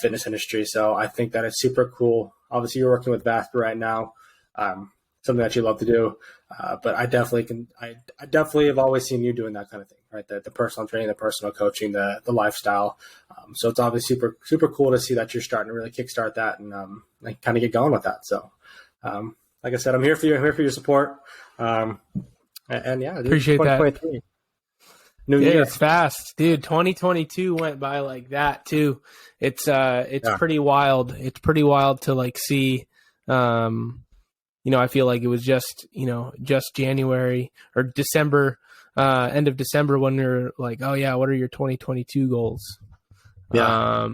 fitness industry. So I think that it's super cool. Obviously you're working with Vasper right now, something that you love to do. But I definitely have always seen you doing that kind of thing, right? The personal training, the personal coaching, the lifestyle. So it's obviously super, super cool to see that you're starting to really kickstart that and kind of get going with that. So, like I said, I'm here for you. I'm here for your support. And yeah, dude, appreciate that. New year. It's fast, dude. 2022 went by like that too. It's pretty wild. It's pretty wild to like see, I feel like it was just January or December, end of December when we were like, oh yeah, what are your 2022 goals? Yeah.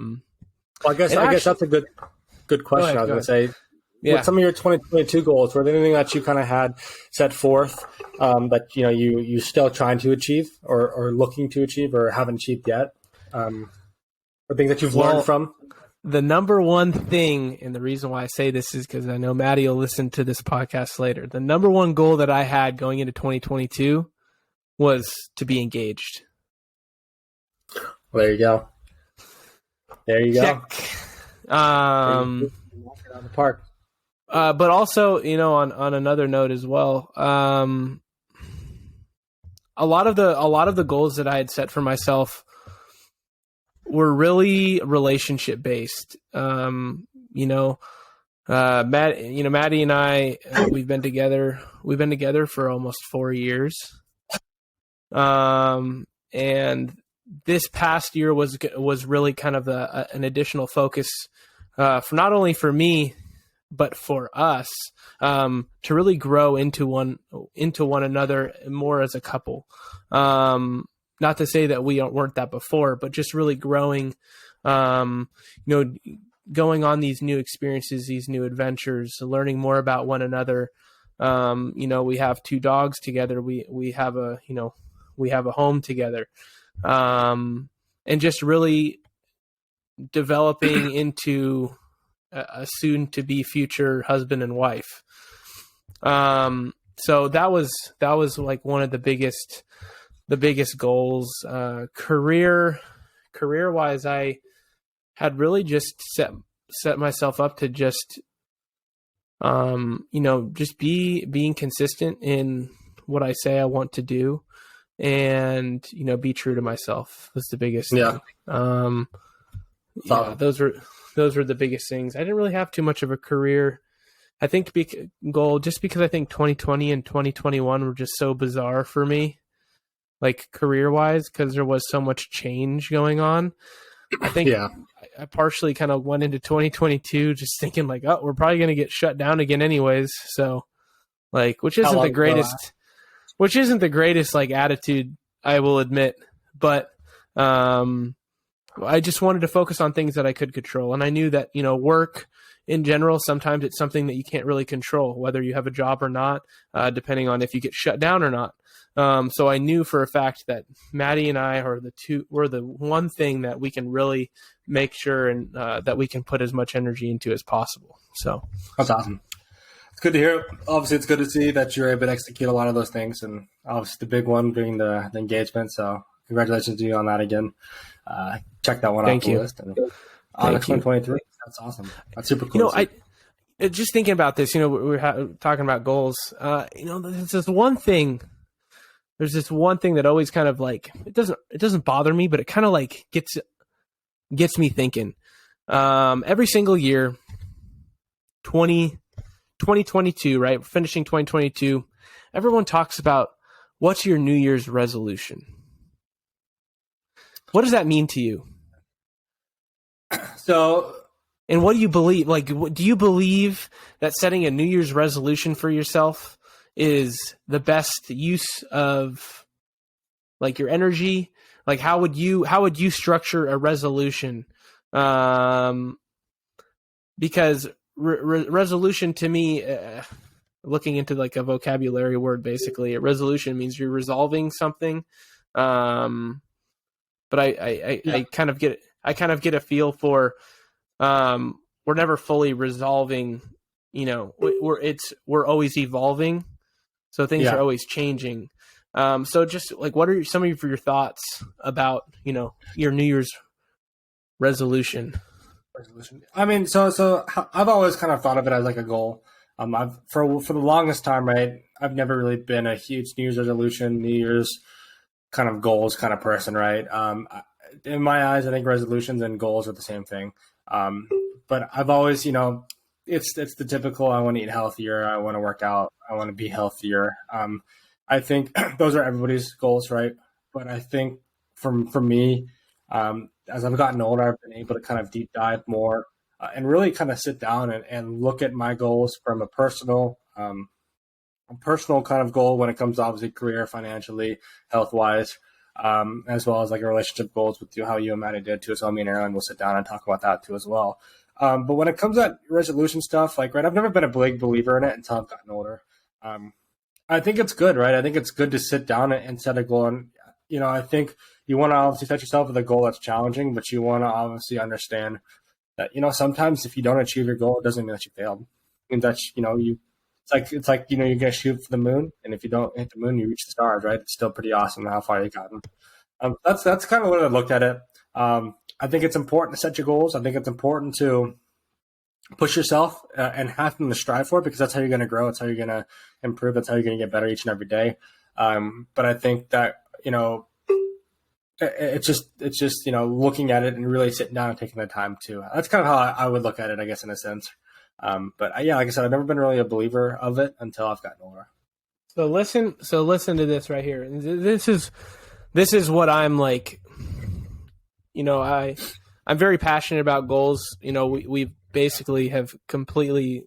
Well, I guess that's a good question. I was going to say, what some of your 2022 goals, were there anything that you kind of had set forth that you still trying to achieve or looking to achieve or haven't achieved yet? Or things that you've learned from? The number one thing, and the reason why I say this is because I know Maddie will listen to this podcast later. The number one goal that I had going into 2022 was to be engaged. Well, there you go. Check. On the park. But also, on another note as well, a lot of the goals that I had set for myself were really relationship based. Maddie and I, we've been together for almost 4 years. And this past year was really kind of an additional focus, for not only for me, but for us, to really grow into one another more as a couple. Not to say that we weren't that before, but just really growing, going on these new experiences, these new adventures, learning more about one another. We have 2 dogs together. We have a home together. and just really developing into a soon to be future husband and wife. So that was like one of the biggest goals. Career wise, I had really just set myself up to just, just being consistent in what I say I want to do, and, be true to myself. That's the biggest thing. Those were the biggest things. I didn't really have too much of a career, I think, goal, just because I think 2020 and 2021 were just so bizarre for me, like career wise, because there was so much change going on. I think I partially kind of went into 2022 just thinking like, oh, we're probably going to get shut down again anyways. So like, which isn't the greatest like attitude, I will admit, but, I just wanted to focus on things that I could control. And I knew that, work in general, sometimes it's something that you can't really control, whether you have a job or not, depending on if you get shut down or not. So I knew for a fact that Maddie and I were the one thing that we can really make sure and that we can put as much energy into as possible. So that's awesome. It's good to hear. Obviously, it's good to see that you're able to execute a lot of those things, and obviously the big one being the engagement. So congratulations to you on that again. Check that one off the list. And on 2023, that's awesome. That's super cool. I just thinking about this. We're talking about goals. There's this one thing. There's this one thing that always kind of like it doesn't bother me, but it kind of like gets me thinking. Every single year, 2022, right? We're finishing 2022. Everyone talks about what's your New Year's resolution. What does that mean to you? So, and what do you believe? Like, do you believe that setting a New Year's resolution for yourself is the best use of like your energy? Like, how would you structure a resolution? Because resolution to me, looking into like a vocabulary word, basically, a resolution means you're resolving something. But I kind of get a feel for, we're never fully resolving, we're always evolving. So things are always changing. So just like, what are some of your thoughts about, your New Year's resolution? I mean, so I've always kind of thought of it as like a goal. For the longest time, right, I've never really been a huge New Year's resolution, New Year's kind of goals kind of person, right? In my eyes, I think resolutions and goals are the same thing. But I've always, it's the typical, I want to eat healthier, I want to work out, I want to be healthier. I think those are everybody's goals, right? But I think for me, as I've gotten older, I've been able to kind of deep dive more and really kind of sit down and look at my goals from a personal kind of goal when it comes to obviously career, financially, health-wise, as well as like a relationship goals with you, how you and Maddie did too. So me and Aaron will sit down and talk about that too as well. But when it comes to that resolution stuff, like, right, I've never been a big believer in it until I've gotten older. I think it's good, right? I think it's good to sit down and set a goal. And, I think you want to obviously set yourself with a goal that's challenging, but you want to obviously understand that, sometimes if you don't achieve your goal, it doesn't mean that you failed. It means that, it's like you're going to shoot for the moon. And if you don't hit the moon, you reach the stars, right? It's still pretty awesome how far you've gotten. That's kind of what I looked at it. I think it's important to set your goals. I think it's important to push yourself and have them to strive for, because that's how you're going to grow. That's how you're going to improve. That's how you're going to get better each and every day. But I think that, it's just, looking at it and really sitting down and taking the time to, that's kind of how I would look at it, I guess, in a sense. But yeah, like I said, I've never been really a believer of it until I've gotten older. So listen to this right here. This is what I'm like, I'm very passionate about goals. We basically have completely,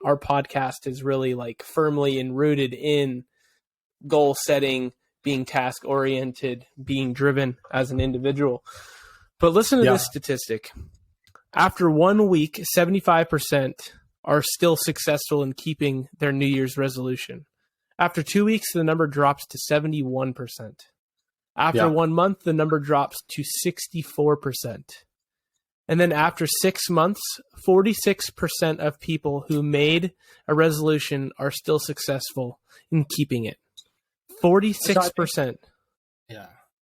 our podcast is really like firmly and rooted in goal setting, being task oriented, being driven as an individual. But listen to this statistic. After 1 week, 75% are still successful in keeping their New Year's resolution. After 2 weeks, the number drops to 71%. After 1 month, the number drops to 64%. And then after 6 months, 46% of people who made a resolution are still successful in keeping it. 46%. Yeah.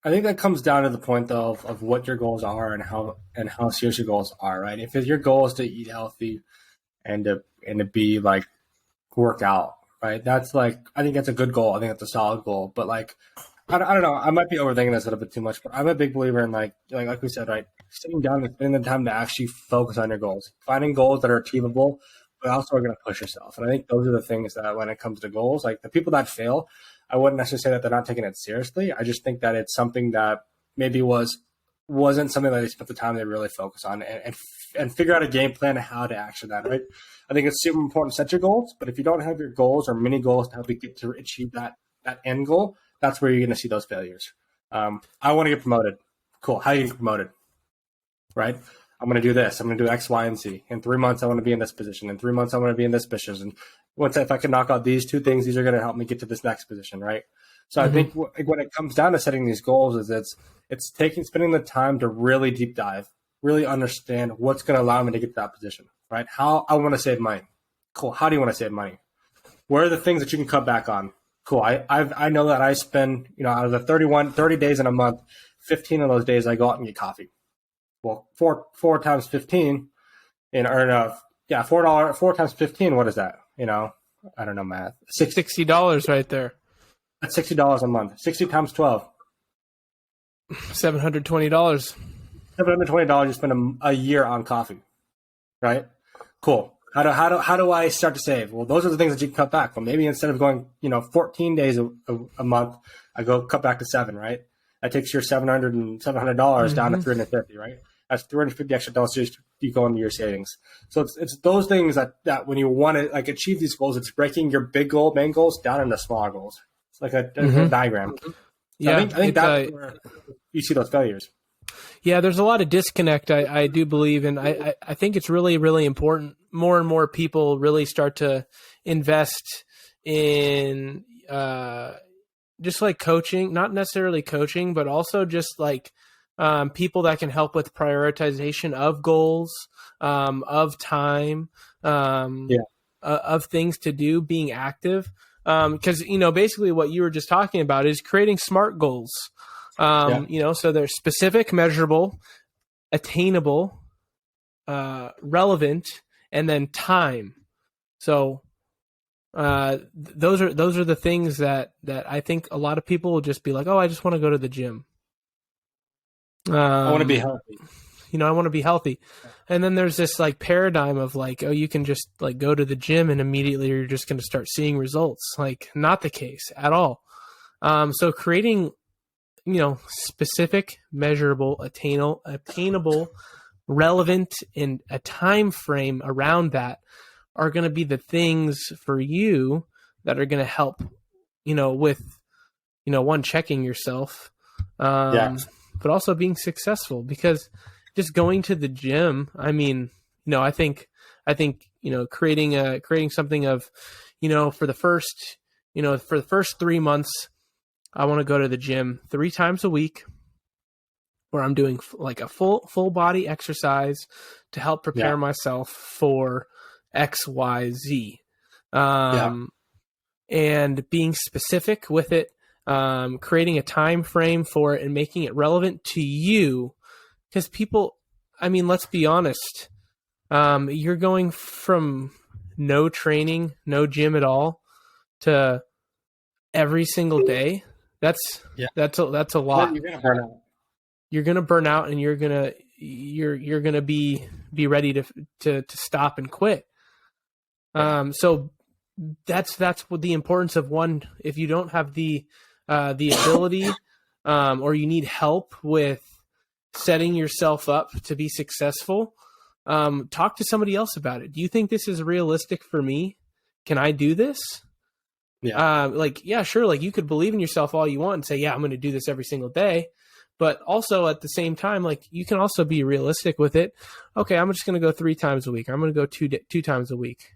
I think that comes down to the point though of what your goals are and how serious your goals are, right? If your goal is to eat healthy and to be like work out, right? That's like, I think that's a good goal. I think that's a solid goal. But like, I don't know. I might be overthinking this a little bit too much, but I'm a big believer in like we said, right? Sitting down and spending the time to actually focus on your goals, finding goals that are achievable, but also are going to push yourself. And I think those are the things that when it comes to goals, like the people that fail, I wouldn't necessarily say that they're not taking it seriously. I just think that it's something that maybe wasn't something that they spent the time they really focus on and figure out a game plan of how to action that, right? I think it's super important to set your goals, but if you don't have your goals or mini goals to help you get to achieve that end goal, that's where you're going to see those failures. I want to get promoted. Cool. How do you get promoted? Right? I'm going to do this. I'm going to do X, Y, and Z. In 3 months, I want to be in this position. In 3 months, I want to be in this position. And if I can knock out these two things, these are going to help me get to this next position, right? So I think when it comes down to setting these goals, is it's spending the time to really deep dive, really understand what's going to allow me to get to that position, right? How I want to save money. Cool. How do you want to save money? Where are the things that you can cut back on? Cool. I know that I spend, out of the 30 days in a month, 15 of those days I go out and get coffee. Well, four times 15 $4 times 15. What is that? I don't know math. $60 right there. That's $60 a month. 60 times 12. $720. $720 you spend a year on coffee, right? Cool. How do I start to save? Well, those are the things that you can cut back. Well, maybe instead of going 14 days a month, I go cut back to 7, right? That takes your $700 down to 350, right? That's 350 extra dollars you go into your savings. So it's those things that when you want to like achieve thing it's breaking your main goals down into smaller goals. It's like a diagram. So yeah, I think that's where you see those failures. Yeah, there's a lot of disconnect, I do believe, and I think it's really, really important. More and more people really start to invest in just like coaching, not necessarily coaching, but also just like people that can help with prioritization of goals, of time, of things to do, being active. Because, basically what you were just talking about is creating SMART goals. So they're specific, measurable, attainable, relevant, and then time. So those are the things that I think a lot of people will just be like, oh, I just want to go to the gym. I want to be healthy. I want to be healthy. And then there's this like paradigm of like, oh, you can just like go to the gym and immediately you're just going to start seeing results. Like not the case at all. So creating, specific, measurable, attainable, relevant, and a time frame around that are going to be the things for you that are going to help, with, one, checking yourself, but also being successful. Because just going to the gym, I mean, I think, creating something of, for the first 3 months, I want to go to the gym 3 times a week where I'm doing like a full body exercise to help prepare myself for X, Y, Z. And being specific with it, creating a time frame for it and making it relevant to you. Because people, I mean, let's be honest, you're going from no training, no gym at all to every single day. That's a lot. You're gonna burn out. You're gonna burn out, and you're gonna be ready to stop and quit. So that's what the importance of one. If you don't have the ability, or you need help with setting yourself up to be successful, talk to somebody else about it. Do you think this is realistic for me? Can I do this? Sure. Like you could believe in yourself all you want and say, yeah, I'm going to do this every single day. But also at the same time, like you can also be realistic with it. Okay, I'm just going to go 3 times a week. I'm going to go two times a week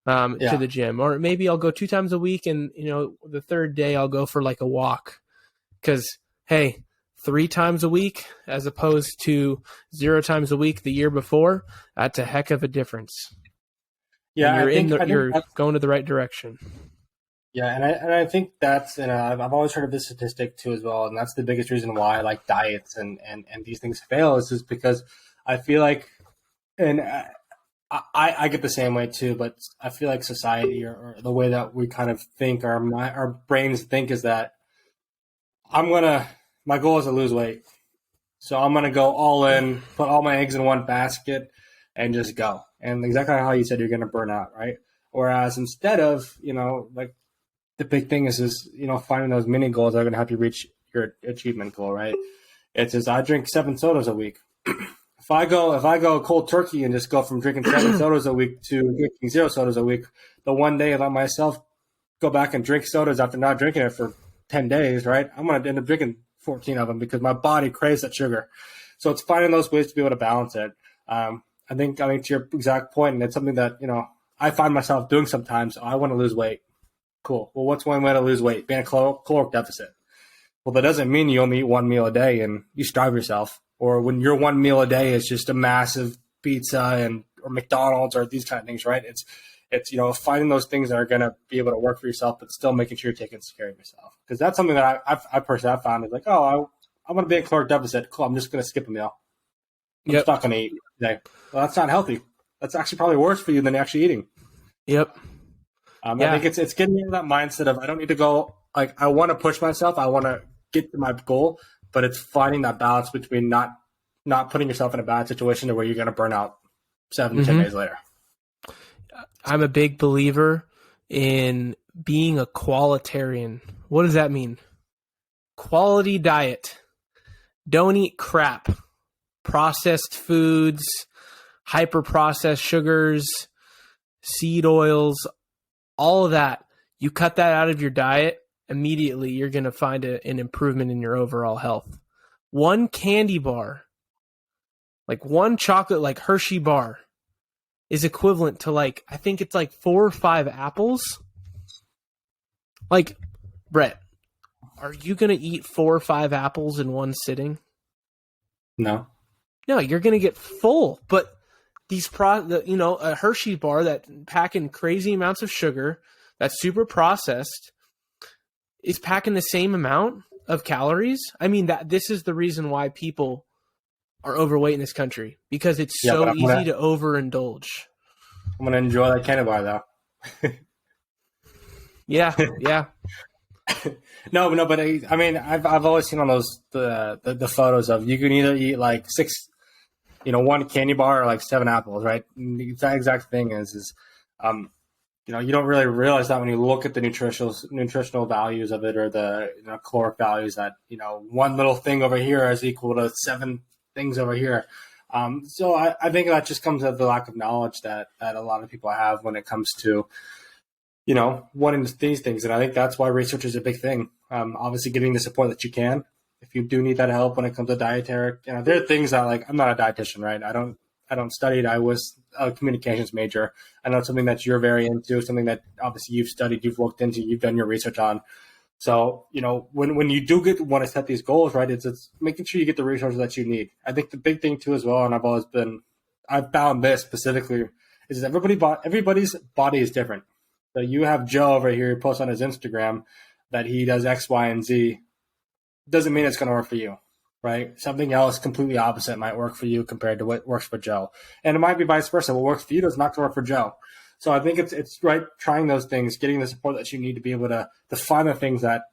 to the gym, or maybe I'll go 2 times a week. And, the third day I'll go for like a walk because hey, 3 times a week as opposed to 0 times a week the year before, that's a heck of a difference. Yeah, And I think you're going to the right direction. yeah, and I think that's, and I've always heard of this statistic too as well, and that's the biggest reason why like diets and these things fail is just because I feel like, and I get the same way too, but I feel like society or the way that we kind of think, our brains think is that my goal is to lose weight, so I'm gonna go all in, put all my eggs in one basket, and just go. And exactly how you said, you're gonna burn out, right? Whereas instead of, like the big thing is finding those mini goals that are gonna help you reach your achievement goal, right? It's just I drink 7 sodas a week. If I go cold turkey and just go from drinking 7 sodas a week to drinking 0 sodas a week, the one day I let myself go back and drink sodas after not drinking it for 10 days, right? I'm going to end up drinking 14 of them because my body craves that sugar. So it's finding those ways to be able to balance it. I think to your exact point, and it's something that, I find myself doing sometimes. I want to lose weight. Cool. Well, what's one way to lose weight? Being a caloric deficit. Well, that doesn't mean you only eat 1 meal a day and you starve yourself. Or when your 1 meal a day is just a massive pizza or McDonald's or these kind of things, right? It's finding those things that are going to be able to work for yourself, but still making sure you're taking care of yourself. Because that's something that I personally have found is like, oh, I'm going to be in caloric deficit. Cool, I'm just going to skip a meal. I'm just not going to eat today. Well, that's not healthy. That's actually probably worse for you than actually eating. Yep. I think it's getting into that mindset of I don't need to go, like, I want to push myself. I want to get to my goal, but it's finding that balance between not putting yourself in a bad situation to where you're going to burn out 7 to 10 days later. I'm a big believer in being a qualitarian. What does that mean? Quality diet. Don't eat crap. Processed foods, hyper-processed sugars, seed oils, all of that. You cut that out of your diet, immediately you're going to find an improvement in your overall health. One candy bar, like one chocolate, like Hershey bar, is equivalent to I think it's 4 or 5 apples. Like, Brett, are you going to eat 4 or 5 apples in one sitting? No. No, you're going to get full. But these a Hershey bar that packing crazy amounts of sugar, that's super processed, is packing the same amount of calories. I mean, this is the reason why people are overweight in this country, because it's so easy to overindulge. I'm going to enjoy that candy bar, though. Yeah. No, but I mean, I've always seen on those the photos of you can either eat 6, 1 candy bar or 7 apples, right? And the exact thing is you don't really realize that when you look at the nutritional values of it, or the caloric values, that one little thing over here is equal to 7 things over here. So I think that just comes with the lack of knowledge that a lot of people have when it comes to wanting these things. And I think that's why research is a big thing. Obviously, getting the support that you can. If you do need that help when it comes to dietary, there are things that I'm not a dietitian, right? I don't study it. I was a communications major. I know it's something that you're very into, something that obviously you've studied, you've looked into, you've done your research on. So, when you do want to set these goals, right, it's making sure you get the resources that you need. I think the big thing too as well, and I've found this specifically, is everybody's body is different. So you have Joe over here who posts on his Instagram that he does X, Y, and Z. Doesn't mean it's going to work for you, right? Something else completely opposite might work for you compared to what works for Joe. And it might be vice versa. What works for you does not work for Joe. So I think it's right trying those things, getting the support that you need to be able to find the things that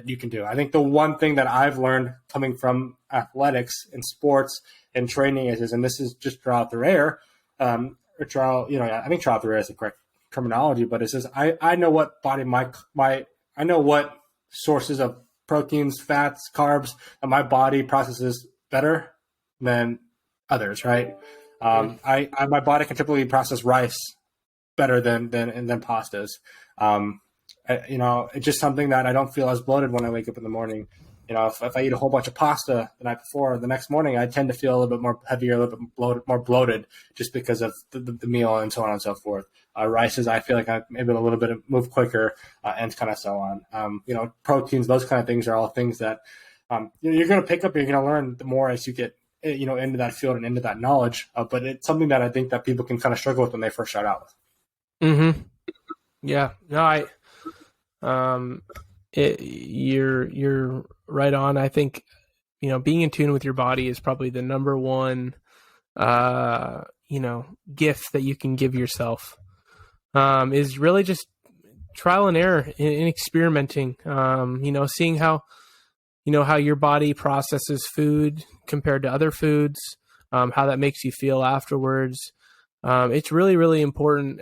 you can do. I think the one thing that I've learned coming from athletics and sports and training is, and this is just trial through error, I think trial through error is the correct terminology, but it says I know what body I know what sources of proteins, fats, carbs that my body processes better than others, right? My body can typically process rice better than pastas. It's just something that I don't feel as bloated when I wake up in the morning. If I eat a whole bunch of pasta the night before, the next morning I tend to feel a little bit more heavier, a little bit more bloated, just because of the meal and so on and so forth. Rices, I feel like I'm able to a little bit move quicker, and kind of so on. Proteins, those kind of things are all things that you're going to pick up, you're going to learn the more as you get, into that field and into that knowledge. But it's something that I think that people can kind of struggle with when they first start out. Mm-hmm. Yeah. No, you're right on. I think, being in tune with your body is probably the number one, gift that you can give yourself, is really just trial and error in experimenting, seeing how your body processes food compared to other foods, how that makes you feel afterwards. It's really, really important,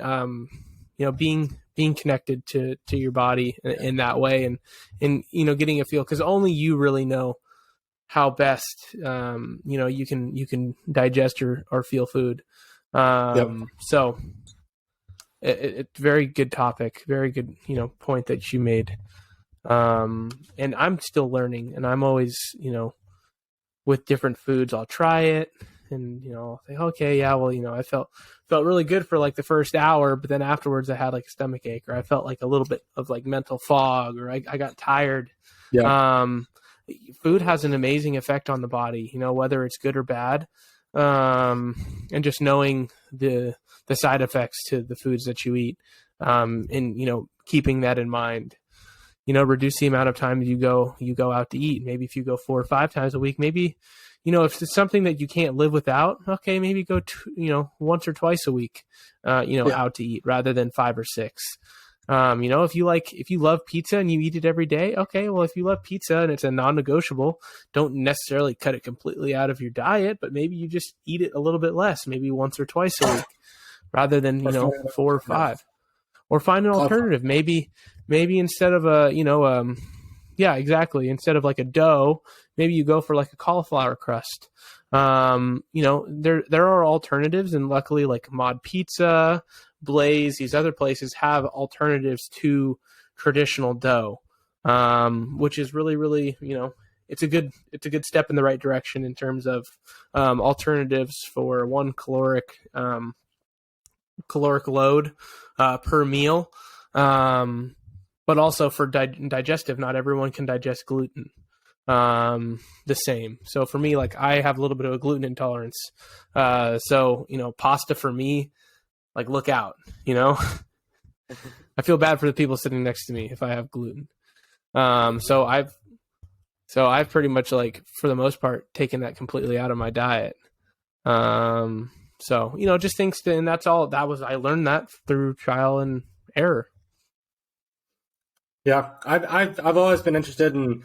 being connected to your body in that way, and getting a feel, because only you really know how best you can digest or feel food. Yep. So it's very good topic, very good point that you made. And I'm still learning, and I'm always with different foods, I'll try it, and I'll think, okay, yeah, well, I felt really good for like the first hour, but then afterwards I had like a stomach ache, or I felt like a little bit of like mental fog, or I got tired. Yeah. Food has an amazing effect on the body, whether it's good or bad. And just knowing the side effects to the foods that you eat, and keeping that in mind. Reduce the amount of times you go out to eat. Maybe if you go 4 or 5 times a week, maybe, if it's something that you can't live without, okay, maybe go once or twice a week, out to eat, rather than 5 or 6. If you love pizza and you eat it every day, okay, well, if you love pizza and it's a non-negotiable, don't necessarily cut it completely out of your diet, but maybe you just eat it a little bit less, maybe once or twice a week, rather than 4 or 5. Or find an alternative. Maybe instead of instead of like a dough, maybe you go for like a cauliflower crust. There are alternatives, and luckily, like Mod Pizza, Blaze, these other places have alternatives to traditional dough, which is really, really, it's a good step in the right direction in terms of alternatives for one caloric load per meal, but also for digestive. Not everyone can digest gluten the same. So for me, like, I have a little bit of a gluten intolerance, so pasta for me, like, look out. I feel bad for the people sitting next to me if I have gluten. So I've pretty much, like, for the most part, taken that completely out of my diet. So, just things and that's all. I learned that through trial and error. Yeah. I've always been interested in,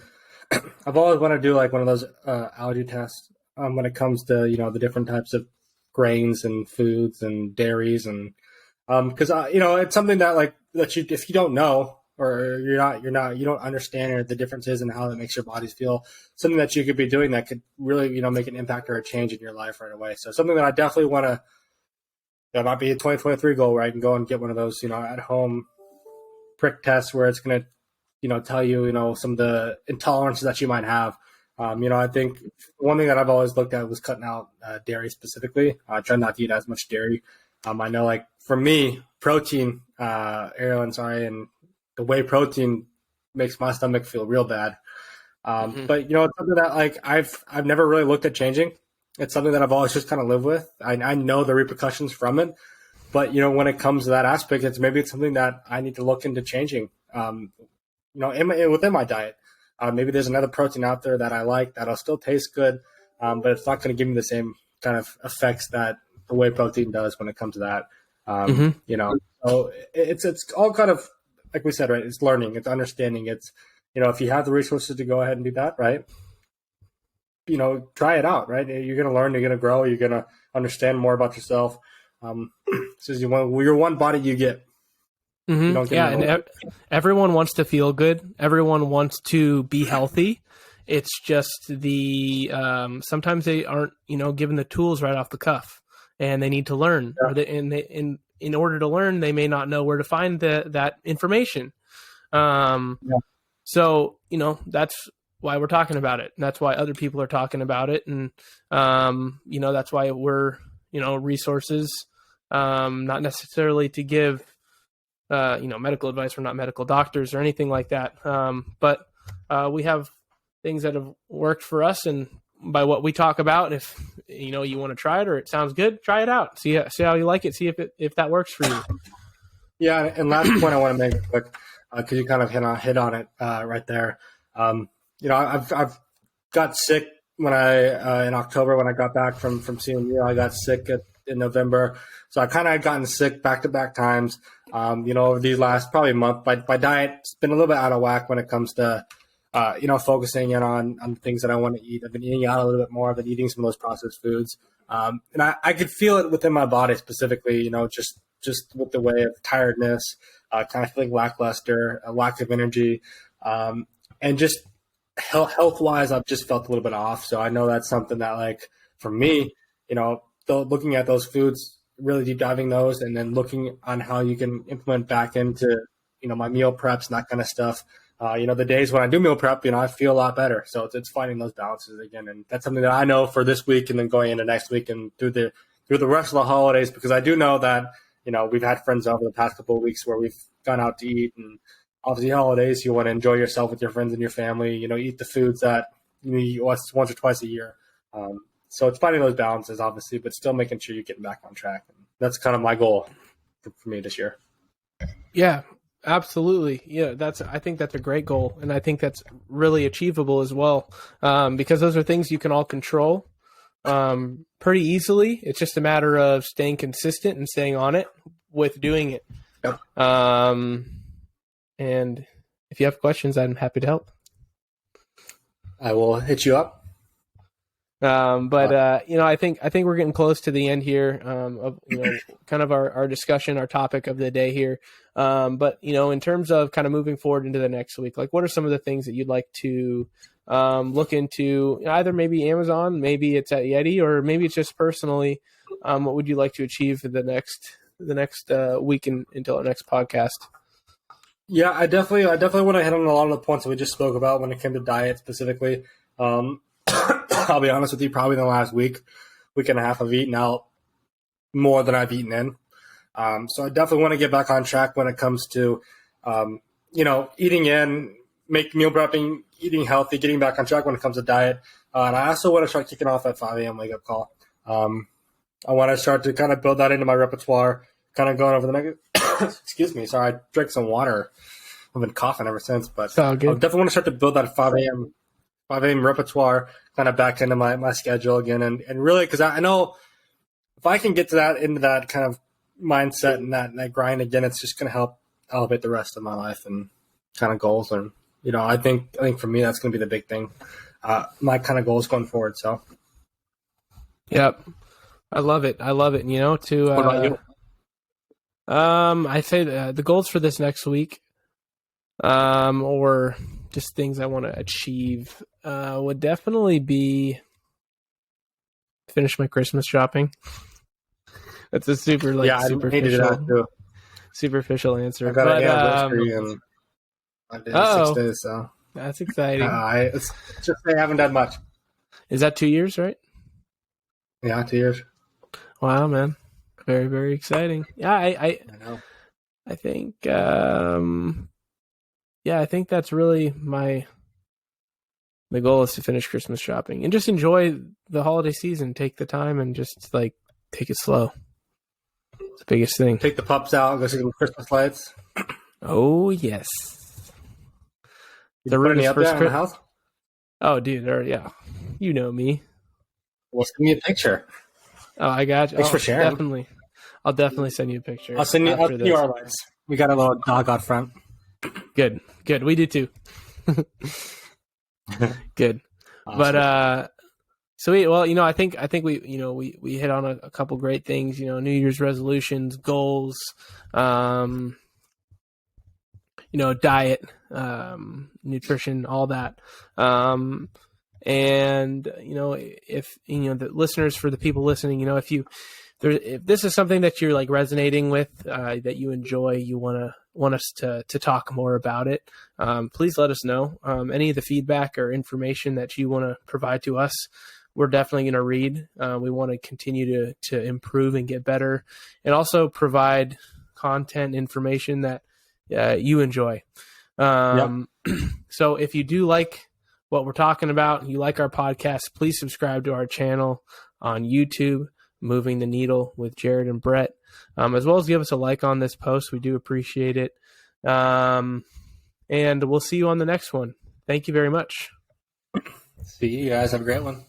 I've always wanted to do like one of those allergy tests when it comes to, the different types of grains and foods and dairies, and because it's something that, like, that you, if you don't know, or you don't understand the differences and how that makes your bodies feel, something that you could be doing that could really, make an impact or a change in your life right away. So something that I definitely want to, that might be a 2023 goal, where I can go and get one of those, at home prick tests, where it's going to, tell you, some of the intolerances that you might have. I think one thing that I've always looked at was cutting out dairy specifically. I try not to eat as much dairy. I know, like, for me, protein, and the whey protein makes my stomach feel real bad. But it's something that, like, I've never really looked at changing. It's something that I've always just kind of lived with. I know the repercussions from it, but when it comes to that aspect, it's something that I need to look into changing. Within my diet, maybe there's another protein out there that I like that'll still taste good, but it's not going to give me the same kind of effects that the whey protein does when it comes to that. So it's all kind of, like we said, right? It's learning, it's understanding. It's, if you have the resources to go ahead and do that, right? Try it out, right? You're going to learn, you're going to grow, you're going to understand more about yourself. So you're one body you get. Mm-hmm. Yeah, and everyone wants to feel good. Everyone wants to be healthy. It's just sometimes they aren't, given the tools right off the cuff, and they need to learn. Yeah. In order to learn, they may not know where to find that information. So, that's why we're talking about it. And that's why other people are talking about it. And, that's why we're, resources, not necessarily to give, medical advice. We're not medical doctors or anything like that. But we have, things that have worked for us, and by what we talk about, if you want to try it or it sounds good, try it out. See how you like it. See if that works for you. Yeah, and last point I want to make quick, because you kind of hit on it right there. I've got sick when in October when I got back from CMU. I got sick in November, so I kind of had gotten sick back to back times. Over these last probably month, my diet's been a little bit out of whack when it comes to focusing in on things that I want to eat. I've been eating out a little bit more. I've been eating some of those processed foods, and I could feel it within my body specifically. Just with the way of tiredness, kind of feeling lackluster, a lack of energy, and just health wise, I've just felt a little bit off. So I know that's something that, like, for me, looking at those foods, really deep diving those, and then looking on how you can implement back into, my meal preps and that kind of stuff. The days when I do meal prep, I feel a lot better. So it's finding those balances again. And that's something that I know for this week and then going into next week and through the rest of the holidays, because I do know that, we've had friends over the past couple of weeks where we've gone out to eat, and obviously holidays, you want to enjoy yourself with your friends and your family, eat the foods that you eat once or twice a year. So it's finding those balances, obviously, but still making sure you're getting back on track. And that's kind of my goal for me this year. Yeah, absolutely. Yeah, I think that's a great goal, and I think that's really achievable as well, because those are things you can all control pretty easily. It's just a matter of staying consistent and staying on it with doing it. Yep. And if you have questions, I'm happy to help. I will hit you up. I think we're getting close to the end here of kind of our discussion, our topic of the day here. In terms of kind of moving forward into the next week, like, what are some of the things that you'd like to look into? Either maybe Amazon, maybe it's at Yeti, or maybe it's just personally. What would you like to achieve for the next week until our next podcast? Yeah, I definitely want to hit on a lot of the points that we just spoke about when it came to diet specifically. I'll be honest with you, probably in the last week and a half, I've eaten out more than I've eaten in. So I definitely want to get back on track when it comes to, eating in, make meal prepping, eating healthy, getting back on track when it comes to diet. And I also want to start kicking off at 5 a.m. wake up call. I want to start to kind of build that into my repertoire, kind of going over the next, excuse me, sorry, I drank some water. I've been coughing ever since, but I definitely want to start to build that 5 a.m. repertoire kind of back into my schedule again. And really, because I know if I can get into that kind of mindset and that grind again, it's just going to help elevate the rest of my life and kind of goals. And, I think for me, that's going to be the big thing. My kind of goals going forward. So. Yep. I love it. What about you? I say the goals for this next week, or just things I want to achieve, would definitely be finish my Christmas shopping. That's a superficial answer. I got an anniversary in 6 days, so that's exciting. It's just I haven't done much. Is that 2 years, right? Yeah, 2 years. Wow, man. Very, very exciting. Yeah, I know. I think I think that's really the goal is to finish Christmas shopping and just enjoy the holiday season. Take the time and just take it slow. It's the biggest thing. Take the pups out, go see some Christmas lights. Oh yes. The room up there in the house? Oh, dude, yeah. You know me. Well, send me a picture. Oh, I got you. Thanks for sharing. Definitely. I'll definitely send you a picture. I'll send you our lights. We got a little dog out front. Good. We do too. Good. Awesome. But sweet. Well, I think we hit on a couple great things. New Year's resolutions, goals, diet, nutrition, all that. And if the listeners, for the people listening, if this is something that you're resonating with, that you enjoy, you want us to talk more about it, please let us know. Any of the feedback or information that you want to provide to us, we're definitely going to read. We want to continue to improve and get better, and also provide content information that you enjoy. Yep. So if you do like what we're talking about, you like our podcast, please subscribe to our channel on YouTube, Moving the Needle with Jared and Brett, as well as give us a like on this post. We do appreciate it. And we'll see you on the next one. Thank you very much. See you guys. Have a great one.